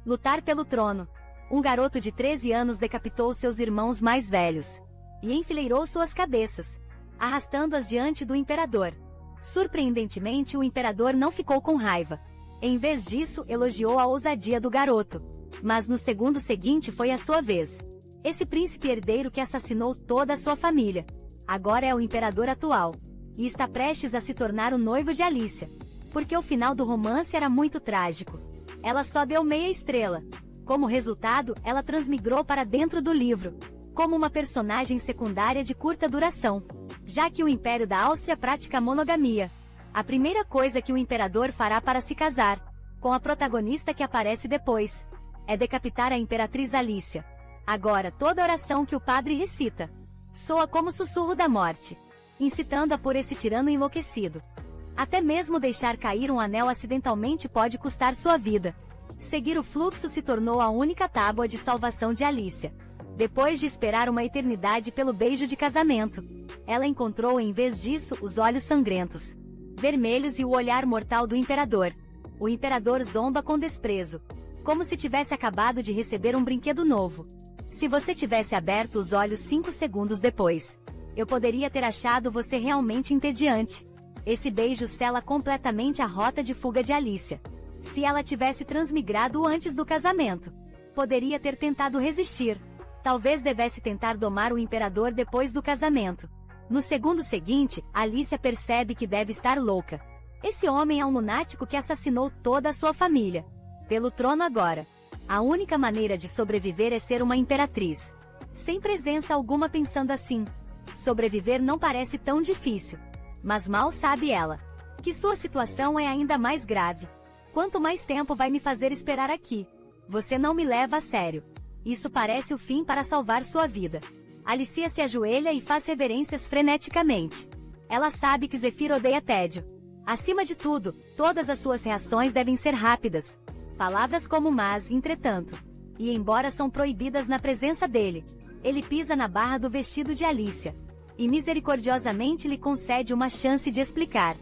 Lutar pelo trono. Um garoto de 13 anos decapitou seus irmãos mais velhos e enfileirou suas cabeças, arrastando-as diante do imperador. Surpreendentemente, o imperador não ficou com raiva. Em vez disso, elogiou a ousadia do garoto. Mas no segundo seguinte foi a sua vez. Esse príncipe herdeiro que assassinou toda a sua família agora é o imperador atual e está prestes a se tornar o noivo de Alicia, porque o final do romance era muito trágico. Ela só deu meia estrela. Como resultado, ela transmigrou para dentro do livro, como uma personagem secundária de curta duração, já que o Império da Áustria pratica a monogamia. A primeira coisa que o imperador fará para se casar com a protagonista que aparece depois é decapitar a imperatriz Alicia. Agora, toda oração que o padre recita soa como sussurro da morte, incitando-a por esse tirano enlouquecido. Até mesmo deixar cair um anel acidentalmente pode custar sua vida. Seguir o fluxo se tornou a única tábua de salvação de Alicia. Depois de esperar uma eternidade pelo beijo de casamento, ela encontrou em vez disso os olhos sangrentos, vermelhos e o olhar mortal do imperador. O imperador zomba com desprezo, como se tivesse acabado de receber um brinquedo novo. Se você tivesse aberto os olhos 5 segundos depois, eu poderia ter achado você realmente entediante. Esse beijo sela completamente a rota de fuga de Alicia. Se ela tivesse transmigrado antes do casamento, poderia ter tentado resistir. Talvez devesse tentar domar o imperador depois do casamento. No segundo seguinte, Alicia percebe que deve estar louca. Esse homem é um lunático que assassinou toda a sua família. Pelo trono agora. A única maneira de sobreviver é ser uma imperatriz. Sem presença alguma pensando assim. Sobreviver não parece tão difícil. Mas mal sabe ela que sua situação é ainda mais grave. Quanto mais tempo vai me fazer esperar aqui? Você não me leva a sério. Isso parece o fim para salvar sua vida. Alicia se ajoelha e faz reverências freneticamente. Ela sabe que Zefiro odeia tédio. Acima de tudo, todas as suas reações devem ser rápidas. Palavras como mas, entretanto. E embora são proibidas na presença dele, ele pisa na barra do vestido de Alicia e misericordiosamente lhe concede uma chance de explicar.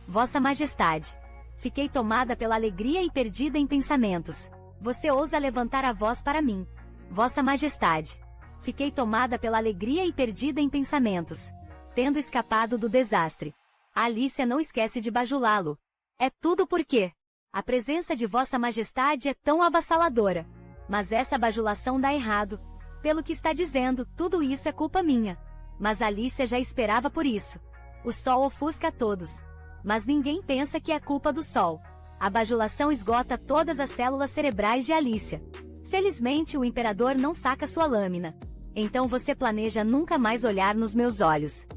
Vossa Majestade. Fiquei tomada pela alegria e perdida em pensamentos. Você ousa levantar a voz para mim. Vossa Majestade. Fiquei tomada pela alegria e perdida em pensamentos, tendo escapado do desastre. A Alicia não esquece de bajulá-lo. É tudo porque a presença de Vossa Majestade é tão avassaladora. Mas essa bajulação dá errado. Pelo que está dizendo, tudo isso é culpa minha. Mas Alicia já esperava por isso. O sol ofusca a todos. Mas ninguém pensa que é culpa do sol. A bajulação esgota todas as células cerebrais de Alicia. Felizmente, o imperador não saca sua lâmina. Então você planeja nunca mais olhar nos meus olhos.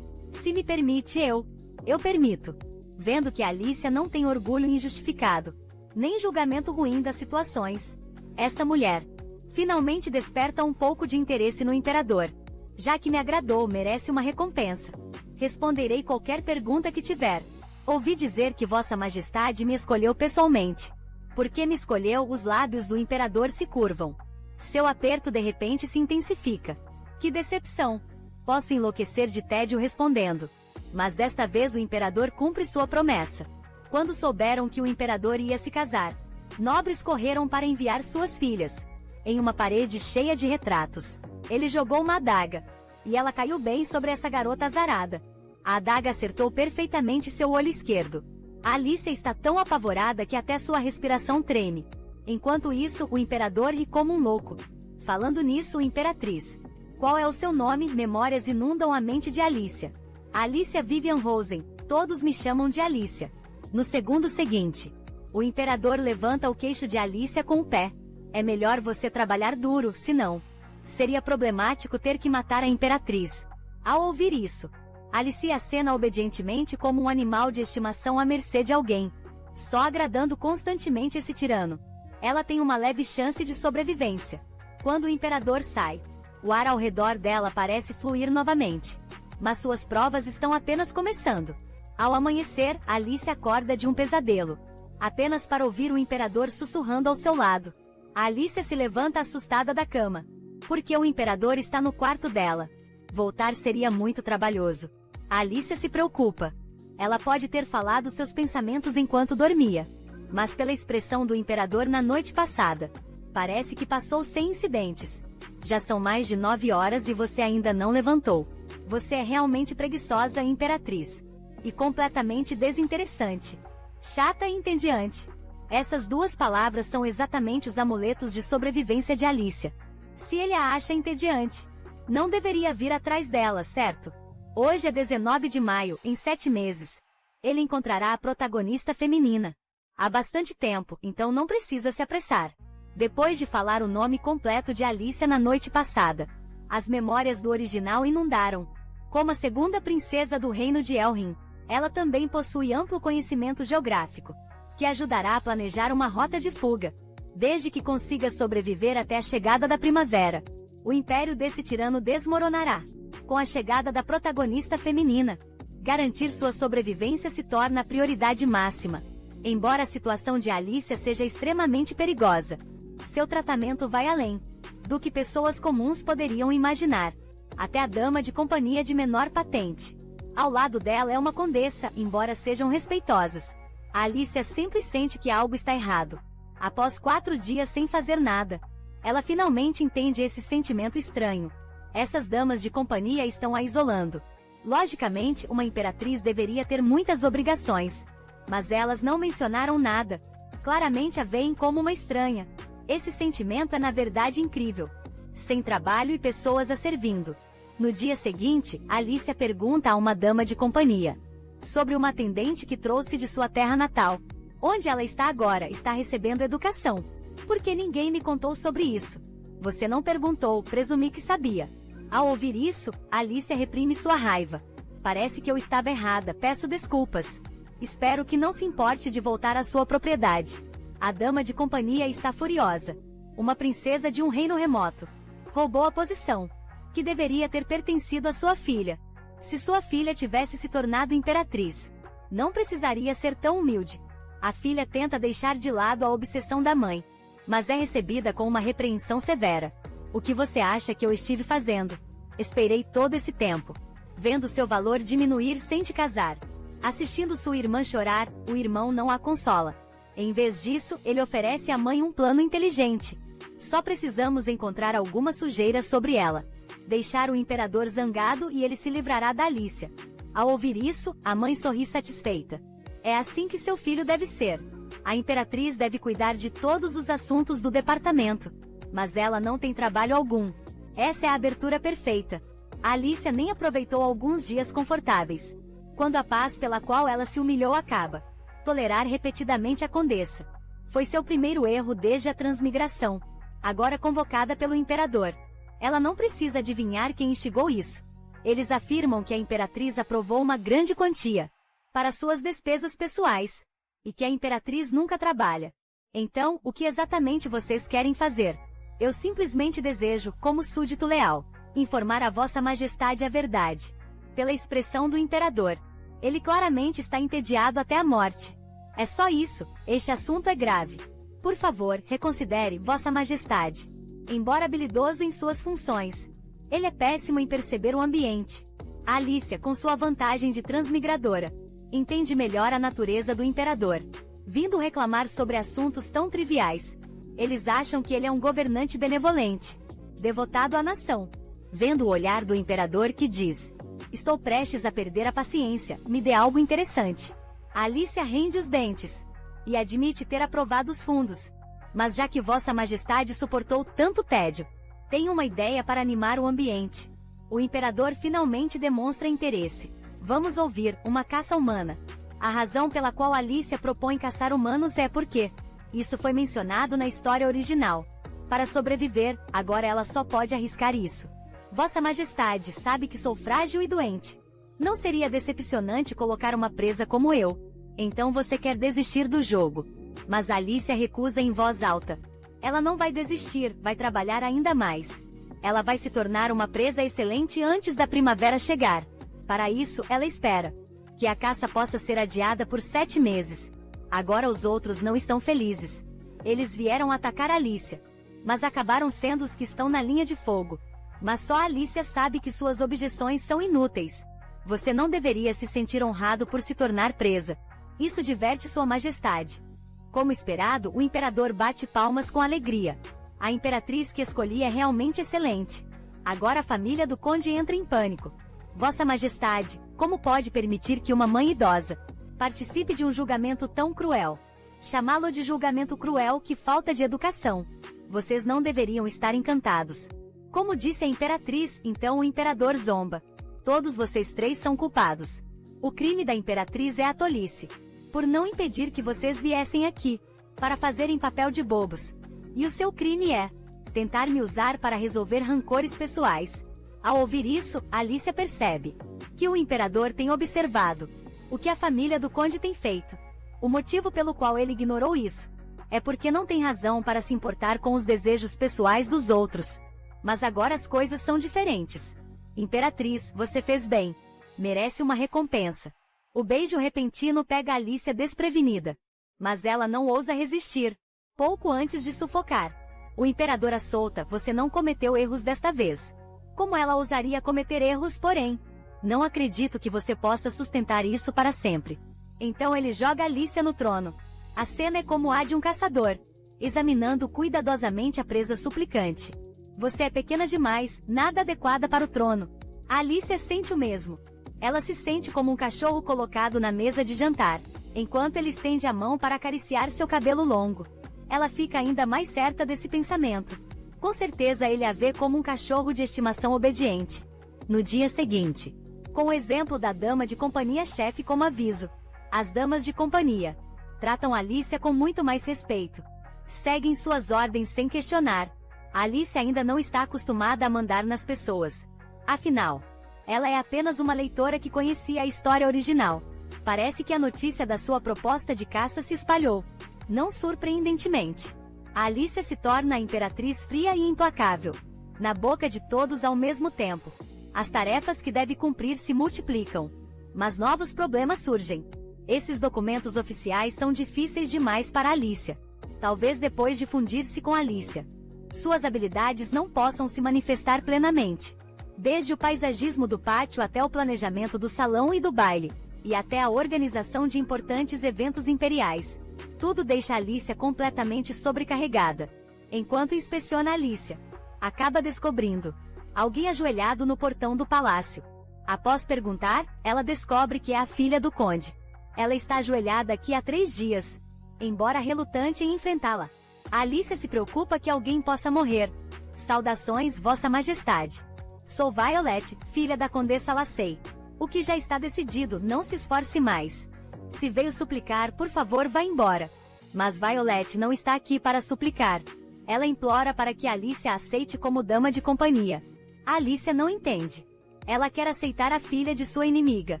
Se me permite, eu permito. Vendo que Alicia não tem orgulho injustificado, nem julgamento ruim das situações. Essa mulher finalmente desperta um pouco de interesse no imperador. Já que me agradou, merece uma recompensa. Responderei qualquer pergunta que tiver. Ouvi dizer que Vossa Majestade me escolheu pessoalmente. Por que me escolheu? Os lábios do imperador se curvam. Seu aperto de repente se intensifica. Que decepção! Posso enlouquecer de tédio respondendo. Mas desta vez o imperador cumpre sua promessa. Quando souberam que o imperador ia se casar, nobres correram para enviar suas filhas. Em uma parede cheia de retratos, ele jogou uma adaga. E ela caiu bem sobre essa garota azarada. A adaga acertou perfeitamente seu olho esquerdo. A Alicia está tão apavorada que até sua respiração treme. Enquanto isso, o imperador ri como um louco. Falando nisso, imperatriz. Qual é o seu nome? Memórias inundam a mente de Alicia. Alicia Vivian Rosen. Todos me chamam de Alicia. No segundo seguinte, o imperador levanta o queixo de Alicia com o pé. É melhor você trabalhar duro, senão seria problemático ter que matar a imperatriz. Ao ouvir isso, Alicia acena obedientemente como um animal de estimação à mercê de alguém, só agradando constantemente esse tirano. Ela tem uma leve chance de sobrevivência. Quando o imperador sai, o ar ao redor dela parece fluir novamente. Mas suas provas estão apenas começando. Ao amanhecer, Alicia acorda de um pesadelo, apenas para ouvir o imperador sussurrando ao seu lado. A Alicia se levanta assustada da cama, porque o imperador está no quarto dela. Voltar seria muito trabalhoso. A Alicia se preocupa. Ela pode ter falado seus pensamentos enquanto dormia, mas pela expressão do imperador na noite passada, Parece que passou sem incidentes. Já são mais de 9 horas e você ainda não levantou. Você é realmente preguiçosa, Imperatriz. E completamente desinteressante. Chata e entediante. Essas duas palavras são exatamente os amuletos de sobrevivência de Alicia. Se ele a acha entediante, não deveria vir atrás dela, certo? Hoje é 19 de maio, em 7 meses. Ele encontrará a protagonista feminina. Há bastante tempo, então não precisa se apressar. Depois de falar o nome completo de Alicia na noite passada, as memórias do original inundaram. Como a segunda princesa do reino de Elrin, ela também possui amplo conhecimento geográfico, que ajudará a planejar uma rota de fuga, desde que consiga sobreviver até a chegada da primavera. O império desse tirano desmoronará, com a chegada da protagonista feminina. Garantir sua sobrevivência se torna a prioridade máxima. Embora a situação de Alicia seja extremamente perigosa, seu tratamento vai além do que pessoas comuns poderiam imaginar. Até a dama de companhia de menor patente ao lado dela é uma condessa, embora sejam respeitosas. A Alicia sempre sente que algo está errado. Após 4 dias sem fazer nada, ela finalmente entende esse sentimento estranho. Essas damas de companhia estão a isolando. Logicamente, uma imperatriz deveria ter muitas obrigações, mas elas não mencionaram nada. Claramente a veem como uma estranha. Esse sentimento é na verdade incrível. Sem trabalho e pessoas a servindo. No dia seguinte, Alicia pergunta a uma dama de companhia sobre uma atendente que trouxe de sua terra natal. Onde ela está agora, está recebendo educação. Por que ninguém me contou sobre isso? Você não perguntou, presumi que sabia. Ao ouvir isso, Alicia reprime sua raiva. Parece que eu estava errada, peço desculpas. Espero que não se importe de voltar à sua propriedade. A dama de companhia está furiosa. Uma princesa de um reino remoto roubou a posição que deveria ter pertencido à sua filha. Se sua filha tivesse se tornado imperatriz, não precisaria ser tão humilde. A filha tenta deixar de lado a obsessão da mãe, mas é recebida com uma repreensão severa. O que você acha que eu estive fazendo? Esperei todo esse tempo, vendo seu valor diminuir sem te casar. Assistindo sua irmã chorar, o irmão não a consola. Em vez disso, ele oferece à mãe um plano inteligente. Só precisamos encontrar alguma sujeira sobre ela. Deixar o imperador zangado e ele se livrará da Alicia. Ao ouvir isso, a mãe sorri satisfeita. É assim que seu filho deve ser. A imperatriz deve cuidar de todos os assuntos do departamento. Mas ela não tem trabalho algum. Essa é a abertura perfeita. A Alicia nem aproveitou alguns dias confortáveis. Quando a paz pela qual ela se humilhou acaba. Tolerar repetidamente a condessa. Foi seu primeiro erro desde a transmigração. Agora convocada pelo imperador. Ela não precisa adivinhar quem instigou isso. Eles afirmam que a imperatriz aprovou uma grande quantia para suas despesas pessoais, e que a imperatriz nunca trabalha. Então, o que exatamente vocês querem fazer? Eu simplesmente desejo, como súdito leal, informar a vossa majestade a verdade. Pela expressão do imperador, ele claramente está entediado até a morte. É só isso, este assunto é grave. Por favor, reconsidere, vossa majestade. Embora habilidoso em suas funções, ele é péssimo em perceber o ambiente. A Alicia, com sua vantagem de transmigradora, entende melhor a natureza do imperador, vindo reclamar sobre assuntos tão triviais. Eles acham que ele é um governante benevolente, devotado à nação. Vendo o olhar do imperador que diz: estou prestes a perder a paciência, me dê algo interessante. A Alicia rende os dentes e admite ter aprovado os fundos. Mas já que vossa majestade suportou tanto tédio, tenho uma ideia para animar o ambiente. O imperador finalmente demonstra interesse. Vamos ouvir, uma caça humana. A razão pela qual Alicia propõe caçar humanos é porque isso foi mencionado na história original. Para sobreviver, agora ela só pode arriscar isso. Vossa majestade sabe que sou frágil e doente. Não seria decepcionante colocar uma presa como eu. Então você quer desistir do jogo. Mas Alicia recusa em voz alta. Ela não vai desistir, vai trabalhar ainda mais. Ela vai se tornar uma presa excelente antes da primavera chegar. Para isso, ela espera que a caça possa ser adiada por 7 meses. Agora os outros não estão felizes. Eles vieram atacar Alicia, mas acabaram sendo os que estão na linha de fogo. Mas só Alicia sabe que suas objeções são inúteis. Você não deveria se sentir honrado por se tornar presa. Isso diverte sua majestade. Como esperado, o imperador bate palmas com alegria. A imperatriz que escolhi é realmente excelente. Agora a família do conde entra em pânico. Vossa Majestade, como pode permitir que uma mãe idosa participe de um julgamento tão cruel? Chamá-lo de julgamento cruel, que falta de educação. Vocês não deveriam estar encantados. Como disse a imperatriz, então o imperador zomba. Todos vocês três são culpados. O crime da imperatriz é a tolice. Por não impedir que vocês viessem aqui, para fazerem papel de bobos. E o seu crime é tentar me usar para resolver rancores pessoais. Ao ouvir isso, Alicia percebe que o imperador tem observado o que a família do conde tem feito. O motivo pelo qual ele ignorou isso é porque não tem razão para se importar com os desejos pessoais dos outros. Mas agora as coisas são diferentes. Imperatriz, você fez bem. Merece uma recompensa. O beijo repentino pega Alicia desprevenida. Mas ela não ousa resistir. Pouco antes de sufocar, o imperador a solta. Você não cometeu erros desta vez. Como ela ousaria cometer erros, porém? Não acredito que você possa sustentar isso para sempre. Então ele joga Alicia no trono. A cena é como a de um caçador, examinando cuidadosamente a presa suplicante. Você é pequena demais, nada adequada para o trono. A Alicia sente o mesmo. Ela se sente como um cachorro colocado na mesa de jantar, enquanto ele estende a mão para acariciar seu cabelo longo. Ela fica ainda mais certa desse pensamento. Com certeza ele a vê como um cachorro de estimação obediente. No dia seguinte, com o exemplo da dama de companhia-chefe como aviso, as damas de companhia tratam Alicia com muito mais respeito. Seguem suas ordens sem questionar. A Alicia ainda não está acostumada a mandar nas pessoas. Afinal, ela é apenas uma leitora que conhecia a história original. Parece que a notícia da sua proposta de caça se espalhou. Não surpreendentemente, a Alicia se torna a imperatriz fria e implacável, na boca de todos ao mesmo tempo. As tarefas que deve cumprir se multiplicam. Mas novos problemas surgem. Esses documentos oficiais são difíceis demais para Alicia. Talvez depois de fundir-se com Alicia, suas habilidades não possam se manifestar plenamente. Desde o paisagismo do pátio até o planejamento do salão e do baile, e até a organização de importantes eventos imperiais. Tudo deixa Alicia completamente sobrecarregada. Enquanto inspeciona Alicia, acaba descobrindo alguém ajoelhado no portão do palácio. Após perguntar, ela descobre que é a filha do conde. Ela está ajoelhada aqui há 3 dias, embora relutante em enfrentá-la. A Alicia se preocupa que alguém possa morrer. Saudações, Vossa Majestade. Sou Violet, filha da Condessa Lacey. O que já está decidido, não se esforce mais. Se veio suplicar, por favor, vá embora. Mas Violet não está aqui para suplicar. Ela implora para que Alicia a aceite como dama de companhia. A Alicia não entende. Ela quer aceitar a filha de sua inimiga.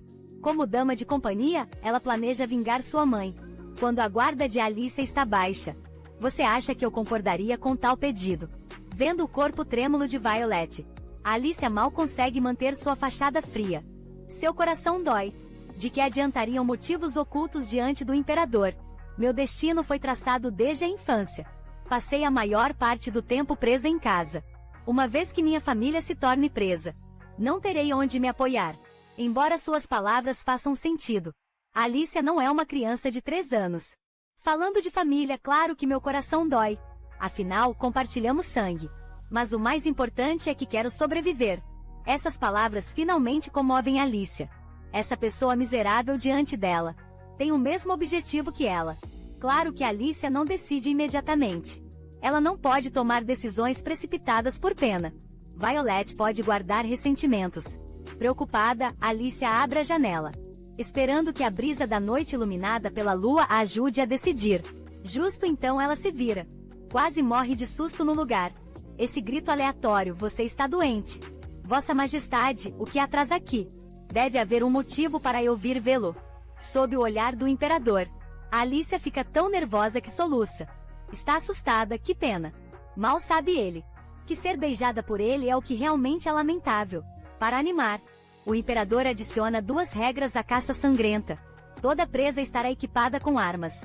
Como dama de companhia, ela planeja vingar sua mãe. Quando a guarda de Alicia está baixa. Você acha que eu concordaria com tal pedido? Vendo o corpo trêmulo de Violet, Alicia mal consegue manter sua fachada fria. Seu coração dói. De que adiantariam motivos ocultos diante do imperador? Meu destino foi traçado desde a infância. Passei a maior parte do tempo presa em casa. Uma vez que minha família se torne presa, não terei onde me apoiar. Embora suas palavras façam sentido, Alicia não é uma criança de 3 anos. Falando de família, claro que meu coração dói. Afinal, compartilhamos sangue. Mas o mais importante é que quero sobreviver. Essas palavras finalmente comovem Alicia. Essa pessoa miserável diante dela tem o mesmo objetivo que ela. Claro que Alicia não decide imediatamente. Ela não pode tomar decisões precipitadas por pena. Violet pode guardar ressentimentos. Preocupada, Alicia abre a janela, esperando que a brisa da noite iluminada pela lua a ajude a decidir. Justo então ela se vira. Quase morre de susto no lugar. Esse grito aleatório, você está doente. Vossa Majestade, o que a traz aqui? Deve haver um motivo para eu vir vê-lo. Sob o olhar do imperador, a Alicia fica tão nervosa que soluça. Está assustada, que pena. Mal sabe ele que ser beijada por ele é o que realmente é lamentável. Para animar, o imperador adiciona 2 regras à caça sangrenta. Toda presa estará equipada com armas.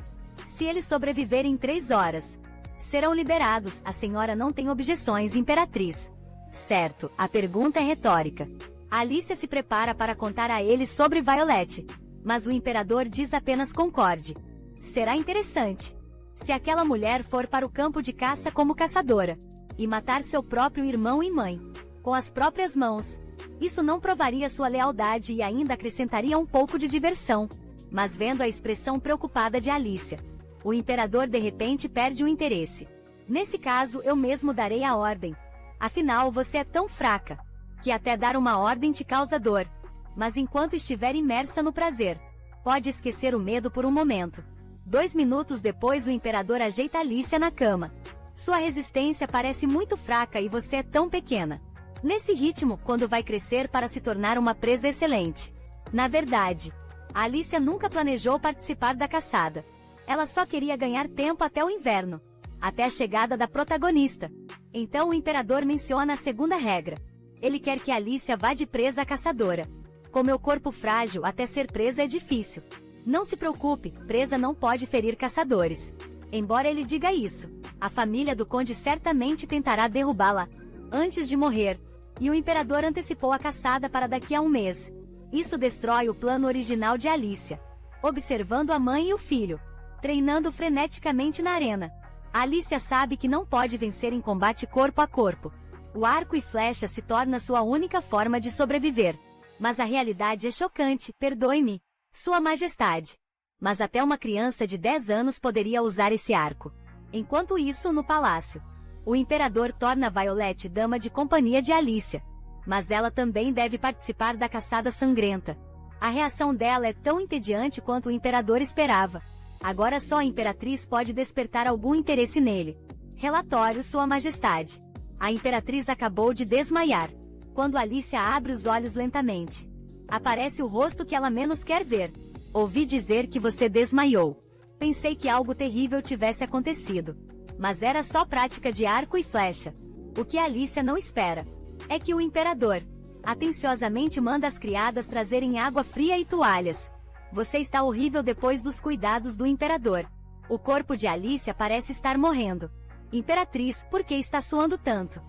Se eles sobreviverem 3 horas, serão liberados. A senhora não tem objeções, imperatriz? Certo, a pergunta é retórica. Alicia se prepara para contar a ele sobre Violet, mas o imperador diz apenas concorde. Será interessante. Se aquela mulher for para o campo de caça como caçadora, e matar seu próprio irmão e mãe, com as próprias mãos, isso não provaria sua lealdade e ainda acrescentaria um pouco de diversão. Mas vendo a expressão preocupada de Alicia, o imperador de repente perde o interesse. Nesse caso eu mesmo darei a ordem. Afinal você é tão fraca, que até dar uma ordem te causa dor. Mas enquanto estiver imersa no prazer, pode esquecer o medo por um momento. 2 minutos depois o imperador ajeita Alicia na cama. Sua resistência parece muito fraca e você é tão pequena. Nesse ritmo, quando vai crescer para se tornar uma presa excelente? Na verdade, a Alicia nunca planejou participar da caçada. Ela só queria ganhar tempo até o inverno, até a chegada da protagonista. Então o imperador menciona a segunda regra. Ele quer que Alicia vá de presa a caçadora. Com meu corpo frágil, até ser presa é difícil. Não se preocupe, presa não pode ferir caçadores. Embora ele diga isso, a família do conde certamente tentará derrubá-la antes de morrer, e o imperador antecipou a caçada para daqui a um mês. Isso destrói o plano original de Alicia. Observando a mãe e o filho, treinando freneticamente na arena, Alicia sabe que não pode vencer em combate corpo a corpo. O arco e flecha se torna sua única forma de sobreviver. Mas a realidade é chocante, perdoe-me, Sua Majestade. Mas até uma criança de 10 anos poderia usar esse arco. Enquanto isso, no palácio, o imperador torna Violet dama de companhia de Alicia. Mas ela também deve participar da caçada sangrenta. A reação dela é tão entediante quanto o imperador esperava. Agora só a imperatriz pode despertar algum interesse nele. Relatório, Sua Majestade. A imperatriz acabou de desmaiar. Quando Alicia abre os olhos lentamente, aparece o rosto que ela menos quer ver. Ouvi dizer que você desmaiou. Pensei que algo terrível tivesse acontecido. Mas era só prática de arco e flecha. O que Alicia não espera é que o imperador atenciosamente manda as criadas trazerem água fria e toalhas. Você está horrível depois dos cuidados do imperador. O corpo de Alicia parece estar morrendo. Imperatriz, por que está suando tanto?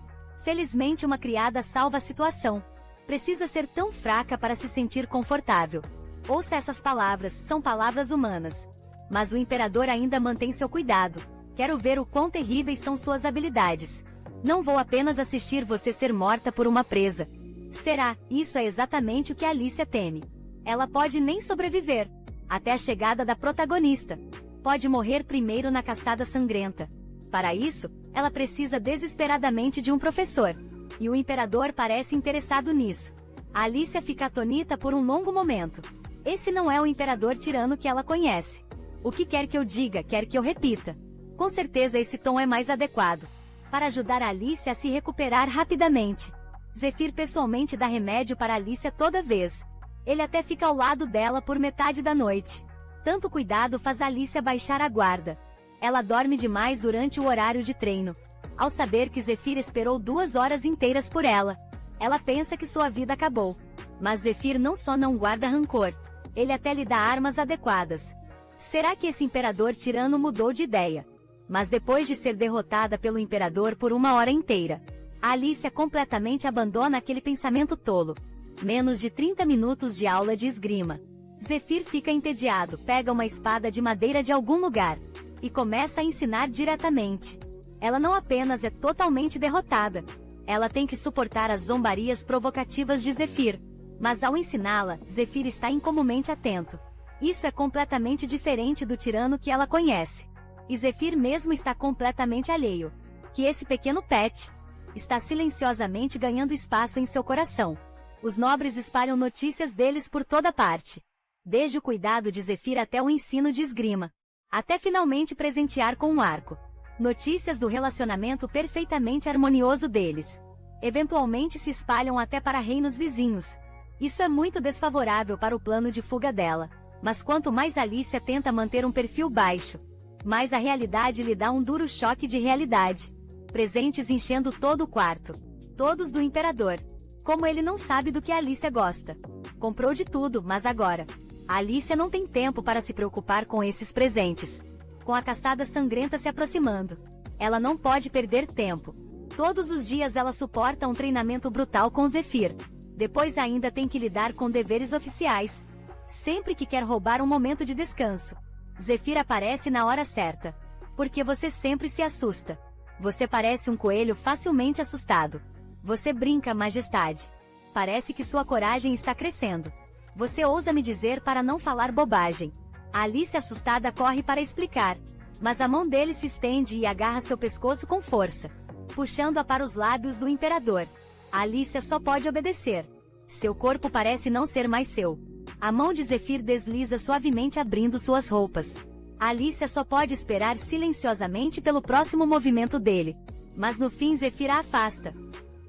Felizmente uma criada salva a situação. Precisa ser tão fraca para se sentir confortável. Ouça essas palavras, são palavras humanas. Mas o imperador ainda mantém seu cuidado. Quero ver o quão terríveis são suas habilidades. Não vou apenas assistir você ser morta por uma presa. Será, isso é exatamente o que Alicia teme. Ela pode nem sobreviver até a chegada da protagonista. Pode morrer primeiro na caçada sangrenta. Para isso, ela precisa desesperadamente de um professor. E o imperador parece interessado nisso. A Alicia fica atonita por um longo momento. Esse não é o imperador tirano que ela conhece. O que quer que eu diga, quer que eu repita. Com certeza esse tom é mais adequado. Para ajudar a Alicia a se recuperar rapidamente, Zephyr pessoalmente dá remédio para Alicia toda vez. Ele até fica ao lado dela por metade da noite. Tanto cuidado faz a Alicia baixar a guarda. Ela dorme demais durante o horário de treino. Ao saber que Zephyr esperou 2 horas inteiras por ela, ela pensa que sua vida acabou. Mas Zephyr não só não guarda rancor, ele até lhe dá armas adequadas. Será que esse imperador tirano mudou de ideia? Mas depois de ser derrotada pelo imperador por 1 hora inteira, a Alicia completamente abandona aquele pensamento tolo. Menos de 30 minutos de aula de esgrima. Zephyr fica entediado, pega uma espada de madeira de algum lugar e começa a ensinar diretamente. Ela não apenas é totalmente derrotada, ela tem que suportar as zombarias provocativas de Zephyr. Mas ao ensiná-la, Zephyr está incomumente atento. Isso é completamente diferente do tirano que ela conhece. E Zephyr mesmo está completamente alheio. Que esse pequeno pet está silenciosamente ganhando espaço em seu coração. Os nobres espalham notícias deles por toda parte. Desde o cuidado de Zephyr até o ensino de esgrima. Até finalmente presentear com um arco. Notícias do relacionamento perfeitamente harmonioso deles. Eventualmente se espalham até para reinos vizinhos. Isso é muito desfavorável para o plano de fuga dela. Mas quanto mais Alicia tenta manter um perfil baixo, mais a realidade lhe dá um duro choque de realidade. Presentes enchendo todo o quarto. Todos do imperador. Como ele não sabe do que a Alicia gosta. Comprou de tudo, mas agora a Alicia não tem tempo para se preocupar com esses presentes. Com a caçada sangrenta se aproximando, ela não pode perder tempo. Todos os dias ela suporta um treinamento brutal com Zephyr. Depois ainda tem que lidar com deveres oficiais. Sempre que quer roubar um momento de descanso, Zephyr aparece na hora certa. Porque você sempre se assusta. Você parece um coelho facilmente assustado. Você brinca, majestade. Parece que sua coragem está crescendo. Você ousa me dizer para não falar bobagem. A Alice assustada corre para explicar. Mas a mão dele se estende e agarra seu pescoço com força, puxando-a para os lábios do imperador. A Alicia só pode obedecer. Seu corpo parece não ser mais seu. A mão de Zephyr desliza suavemente abrindo suas roupas. A Alicia só pode esperar silenciosamente pelo próximo movimento dele. Mas no fim Zephyr a afasta.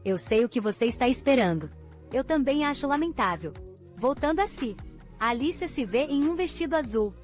Eu sei o que você está esperando. Eu também acho lamentável. Voltando a si, a Alicia se vê em um vestido azul.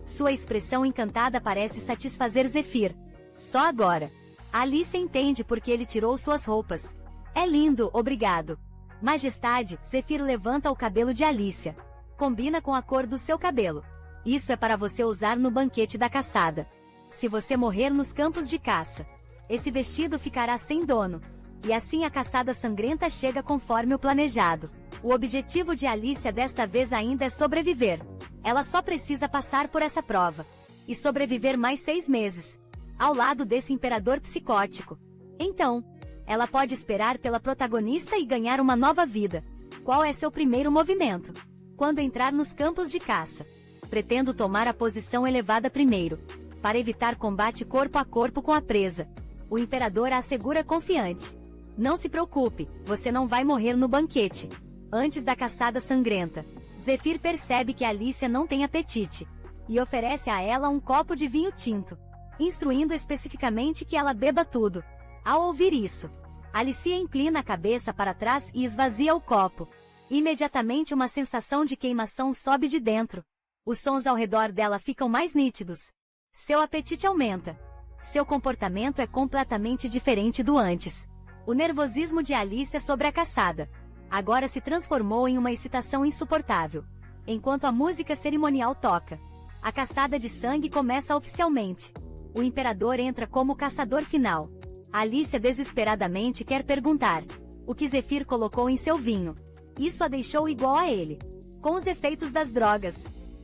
Sua expressão encantada parece satisfazer Zephyr. Só agora. A Alicia entende porque ele tirou suas roupas. É lindo, obrigado. Majestade, Zephyr levanta o cabelo de Alicia. Combina com a cor do seu cabelo. Isso é para você usar no banquete da caçada. Se você morrer nos campos de caça, esse vestido ficará sem dono. E assim a caçada sangrenta chega conforme o planejado. O objetivo de Alicia desta vez ainda é sobreviver. Ela só precisa passar por essa prova. E sobreviver mais 6 meses. Ao lado desse imperador psicótico. Então, ela pode esperar pela protagonista e ganhar uma nova vida. Qual é seu primeiro movimento? Quando entrar nos campos de caça. Pretendo tomar a posição elevada primeiro. Para evitar combate corpo a corpo com a presa. O imperador a assegura confiante. Não se preocupe, você não vai morrer no banquete. Antes da caçada sangrenta, Zephyr percebe que Alicia não tem apetite. E oferece a ela um copo de vinho tinto, instruindo especificamente que ela beba tudo. Ao ouvir isso, Alicia inclina a cabeça para trás e esvazia o copo. Imediatamente uma sensação de queimação sobe de dentro. Os sons ao redor dela ficam mais nítidos. Seu apetite aumenta. Seu comportamento é completamente diferente do antes. O nervosismo de Alicia sobre a caçada agora se transformou em uma excitação insuportável. Enquanto a música cerimonial toca, a caçada de sangue começa oficialmente. O imperador entra como caçador final. Alicia desesperadamente quer perguntar o que Zephyr colocou em seu vinho. Isso a deixou igual a ele. Com os efeitos das drogas,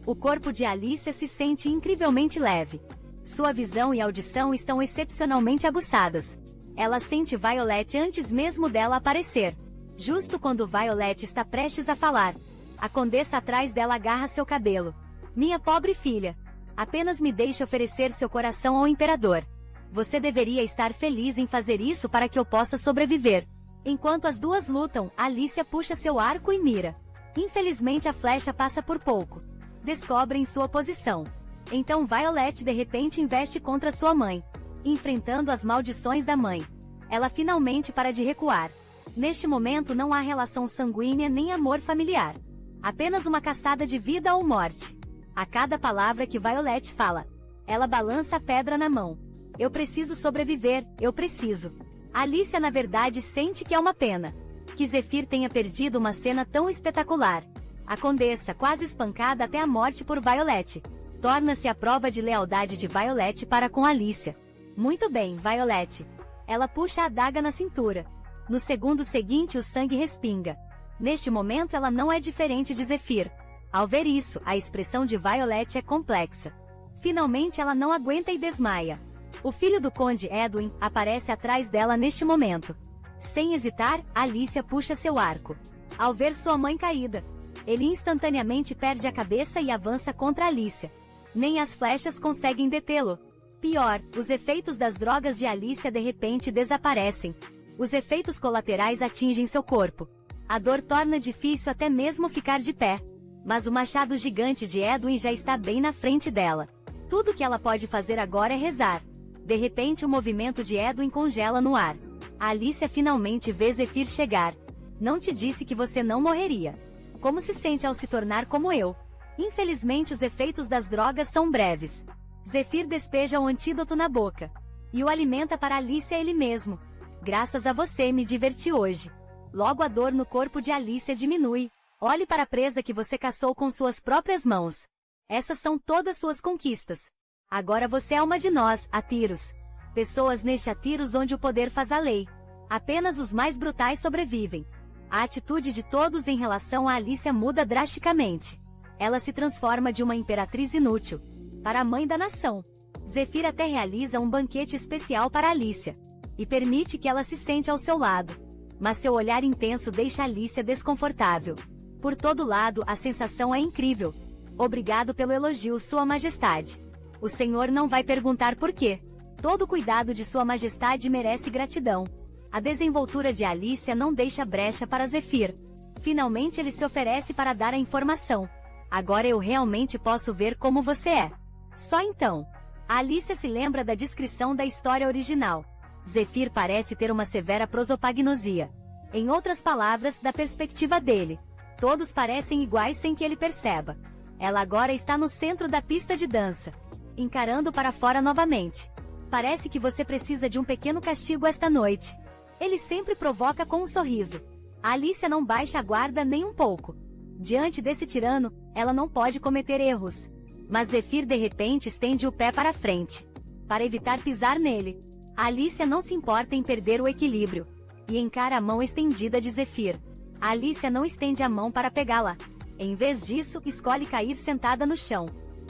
o corpo de Alicia se sente incrivelmente leve. Sua visão e audição estão excepcionalmente aguçadas. Ela sente Violet antes mesmo dela aparecer. Justo quando Violet está prestes a falar, a condessa atrás dela agarra seu cabelo. Minha pobre filha, apenas me deixe oferecer seu coração ao imperador. Você deveria estar feliz em fazer isso para que eu possa sobreviver. Enquanto as duas lutam, Alicia puxa seu arco e mira. Infelizmente a flecha passa por pouco. Descobrem sua posição. Então Violet de repente investe contra sua mãe, enfrentando as maldições da mãe. Ela finalmente para de recuar. Neste momento não há relação sanguínea nem amor familiar. Apenas uma caçada de vida ou morte. A cada palavra que Violet fala, ela balança a pedra na mão. Eu preciso sobreviver, eu preciso. Alicia na verdade sente que é uma pena que Zephyr tenha perdido uma cena tão espetacular. A condessa, quase espancada até a morte por Violet, torna-se a prova de lealdade de Violet para com Alicia. Muito bem, Violet. Ela puxa a adaga na cintura. No segundo seguinte o sangue respinga. Neste momento ela não é diferente de Zephyr. Ao ver isso, a expressão de Violet é complexa. Finalmente ela não aguenta e desmaia. O filho do Conde Edwin aparece atrás dela neste momento. Sem hesitar, Alicia puxa seu arco. Ao ver sua mãe caída, ele instantaneamente perde a cabeça e avança contra Alicia. Nem as flechas conseguem detê-lo. Pior, os efeitos das drogas de Alicia de repente desaparecem. Os efeitos colaterais atingem seu corpo. A dor torna difícil até mesmo ficar de pé. Mas o machado gigante de Edwin já está bem na frente dela. Tudo que ela pode fazer agora é rezar. De repente o movimento de Edwin congela no ar. A Alicia finalmente vê Zephyr chegar. Não te disse que você não morreria. Como se sente ao se tornar como eu? Infelizmente os efeitos das drogas são breves. Zephyr despeja o antídoto na boca. E o alimenta para Alicia ele mesmo. Graças a você me diverti hoje. Logo a dor no corpo de Alicia diminui. Olhe para a presa que você caçou com suas próprias mãos. Essas são todas suas conquistas. Agora você é uma de nós, Atyros. Pessoas neste Atyros onde o poder faz a lei. Apenas os mais brutais sobrevivem. A atitude de todos em relação a Alicia muda drasticamente. Ela se transforma de uma imperatriz inútil para a mãe da nação. Zefir até realiza um banquete especial para Alicia e permite que ela se sente ao seu lado. Mas seu olhar intenso deixa Alicia desconfortável. Por todo lado, a sensação é incrível. Obrigado pelo elogio, Sua Majestade. O Senhor não vai perguntar por quê. Todo o cuidado de Sua Majestade merece gratidão. A desenvoltura de Alicia não deixa brecha para Zefir. Finalmente ele se oferece para dar a informação. Agora eu realmente posso ver como você é. Só então. A Alicia se lembra da descrição da história original. Zefir parece ter uma severa prosopagnosia. Em outras palavras, da perspectiva dele, todos parecem iguais sem que ele perceba. Ela agora está no centro da pista de dança, encarando para fora novamente. Parece que você precisa de um pequeno castigo esta noite. Ele sempre provoca com um sorriso. A Alicia não baixa a guarda nem um pouco. Diante desse tirano, ela não pode cometer erros. Mas Zefir de repente estende o pé para frente, para evitar pisar nele. A Alicia não se importa em perder o equilíbrio, e encara a mão estendida de Zefir. A Alicia não estende a mão para pegá-la. Em vez disso, escolhe cair sentada no chão.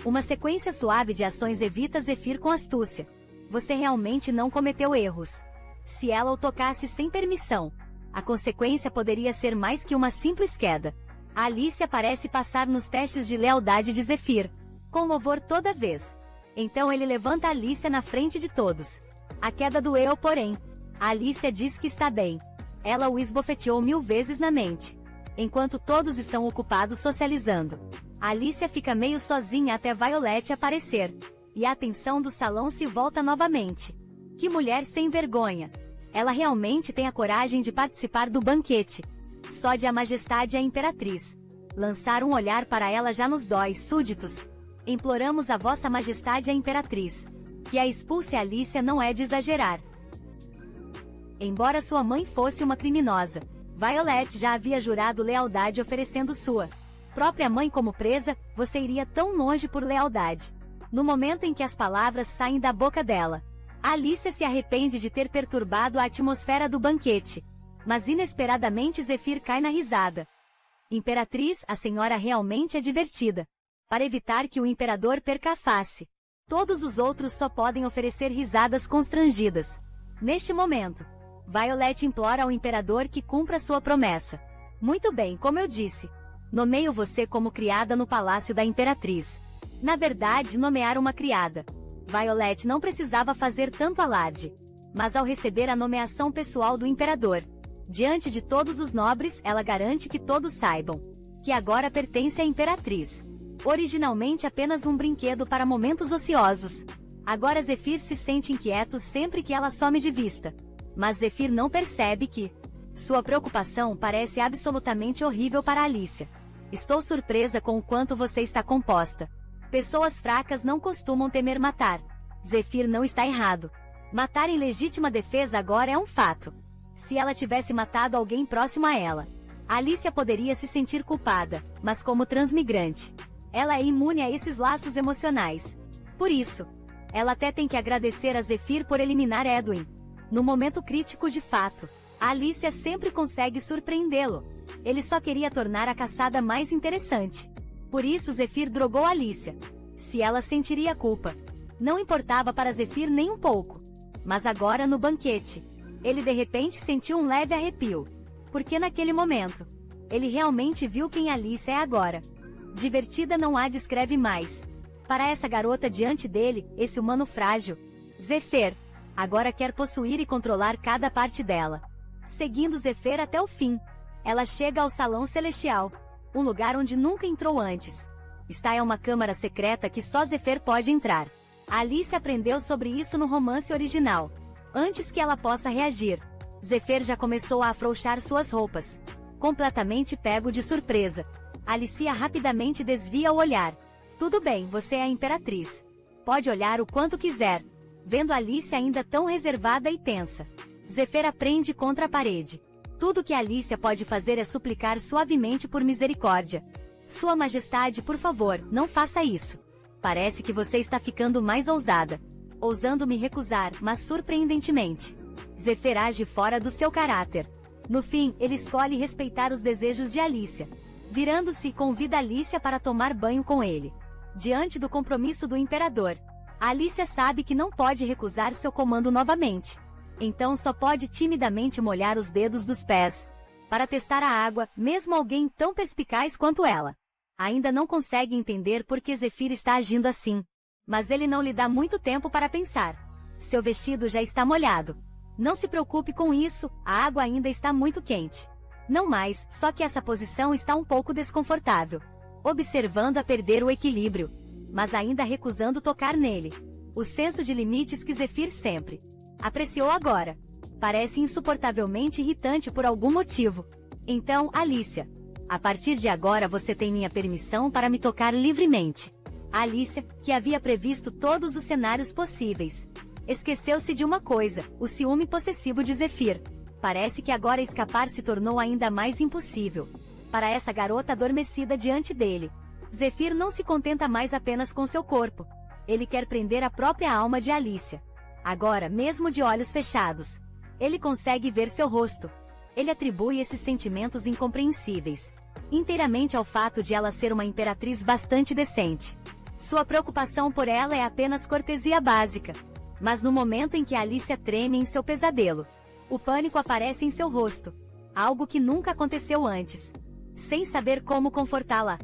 Uma sequência suave de ações evita Zefir com astúcia. Você realmente não cometeu erros. Se ela o tocasse sem permissão, a consequência poderia ser mais que uma simples queda. A Alicia parece passar nos testes de lealdade de Zefir, com louvor toda vez. Então ele levanta a Alicia na frente de todos. A queda doeu, porém. A Alicia diz que está bem. Ela o esbofeteou 1000 vezes na mente. Enquanto todos estão ocupados socializando, a Alicia fica meio sozinha até Violet aparecer. E a atenção do salão se volta novamente. Que mulher sem vergonha! Ela realmente tem a coragem de participar do banquete. Só de a Majestade a Imperatriz lançar um olhar para ela já nos dói, súditos. Imploramos a Vossa Majestade a Imperatriz que a expulse. A Alicia não é de exagerar. Embora sua mãe fosse uma criminosa, Violet já havia jurado lealdade oferecendo sua própria mãe como presa. Você iria tão longe por lealdade? No momento em que as palavras saem da boca dela, a Alicia se arrepende de ter perturbado a atmosfera do banquete. Mas inesperadamente Zefir cai na risada. Imperatriz, a senhora realmente é divertida. Para evitar que o imperador perca a face, todos os outros só podem oferecer risadas constrangidas. Neste momento, Violet implora ao imperador que cumpra sua promessa. Muito bem, como eu disse. Nomeio você como criada no palácio da Imperatriz. Na verdade, nomear uma criada. Violet não precisava fazer tanto alarde. Mas ao receber a nomeação pessoal do imperador, diante de todos os nobres, ela garante que todos saibam que agora pertence à Imperatriz. Originalmente apenas um brinquedo para momentos ociosos. Agora Zefir se sente inquieto sempre que ela some de vista. Mas Zefir não percebe que sua preocupação parece absolutamente horrível para Alicia. Estou surpresa com o quanto você está composta. Pessoas fracas não costumam temer matar. Zefir não está errado. Matar em legítima defesa agora é um fato. Se ela tivesse matado alguém próximo a ela, Alicia poderia se sentir culpada, mas como transmigrante, ela é imune a esses laços emocionais. Por isso, ela até tem que agradecer a Zefir por eliminar Edwin. No momento crítico de fato, a Alicia sempre consegue surpreendê-lo. Ele só queria tornar a caçada mais interessante. Por isso Zefir drogou Alicia. Se ela sentiria culpa, não importava para Zefir nem um pouco. Mas agora no banquete, ele de repente sentiu um leve arrepio. Porque naquele momento, ele realmente viu quem Alicia é agora. Divertida não há descreve mais. Para essa garota diante dele, esse humano frágil, Zefir agora quer possuir e controlar cada parte dela. Seguindo Zefir até o fim, ela chega ao Salão Celestial, um lugar onde nunca entrou antes. Está em uma câmara secreta que só Zefir pode entrar. A Alicia aprendeu sobre isso no romance original. Antes que ela possa reagir, Zefir já começou a afrouxar suas roupas. Completamente pego de surpresa, Alicia rapidamente desvia o olhar. Tudo bem, você é a Imperatriz. Pode olhar o quanto quiser. Vendo Alicia ainda tão reservada e tensa, Zefir aprende contra a parede. Tudo que Alicia pode fazer é suplicar suavemente por misericórdia. Sua Majestade, por favor, não faça isso. Parece que você está ficando mais ousada. Ousando me recusar, mas surpreendentemente, Zefir age fora do seu caráter. No fim, ele escolhe respeitar os desejos de Alicia. Virando-se, convida Alicia para tomar banho com ele. Diante do compromisso do imperador, A Alicia sabe que não pode recusar seu comando novamente. Então só pode timidamente molhar os dedos dos pés. Para testar a água, mesmo alguém tão perspicaz quanto ela ainda não consegue entender por que Zefir está agindo assim. Mas ele não lhe dá muito tempo para pensar. Seu vestido já está molhado. Não se preocupe com isso, a água ainda está muito quente. Não mais, só que essa posição está um pouco desconfortável. Observando a perder o equilíbrio, mas ainda recusando tocar nele. O senso de limites que Zefir sempre apreciou agora parece insuportavelmente irritante por algum motivo. Então, Alicia, a partir de agora você tem minha permissão para me tocar livremente. A Alicia, que havia previsto todos os cenários possíveis, esqueceu-se de uma coisa, o ciúme possessivo de Zefir. Parece que agora escapar se tornou ainda mais impossível. Para essa garota adormecida diante dele, Zefir não se contenta mais apenas com seu corpo. Ele quer prender a própria alma de Alicia. Agora, mesmo de olhos fechados, ele consegue ver seu rosto. Ele atribui esses sentimentos incompreensíveis inteiramente ao fato de ela ser uma imperatriz bastante decente. Sua preocupação por ela é apenas cortesia básica. Mas no momento em que Alicia treme em seu pesadelo, o pânico aparece em seu rosto. Algo que nunca aconteceu antes. Sem saber como confortá-la,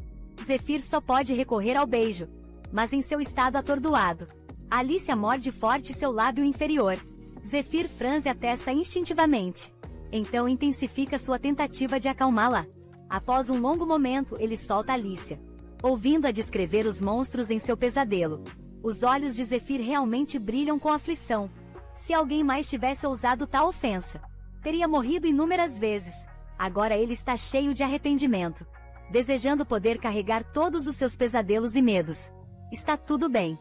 Zefir só pode recorrer ao beijo. Mas em seu estado atordoado, Alicia morde forte seu lábio inferior. Zefir franze a testa instintivamente. Então intensifica sua tentativa de acalmá-la. Após um longo momento, ele solta Alicia, ouvindo-a descrever os monstros em seu pesadelo. Os olhos de Zefir realmente brilham com aflição. Se alguém mais tivesse ousado tal ofensa, teria morrido inúmeras vezes. Agora ele está cheio de arrependimento, desejando poder carregar todos os seus pesadelos e medos. Está tudo bem.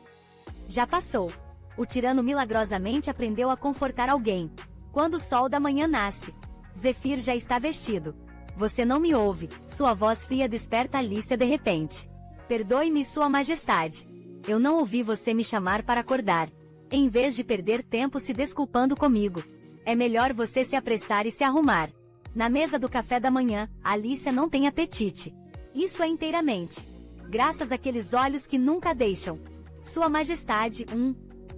Já passou. O tirano milagrosamente aprendeu a confortar alguém. Quando o sol da manhã nasce, Zefir já está vestido. Você não me ouve, sua voz fria desperta Alicia de repente. Perdoe-me, Sua Majestade. Eu não ouvi você me chamar para acordar. Em vez de perder tempo se desculpando comigo, é melhor você se apressar e se arrumar. Na mesa do café da manhã, Alicia não tem apetite. Isso é inteiramente graças àqueles olhos que nunca deixam. Sua Majestade,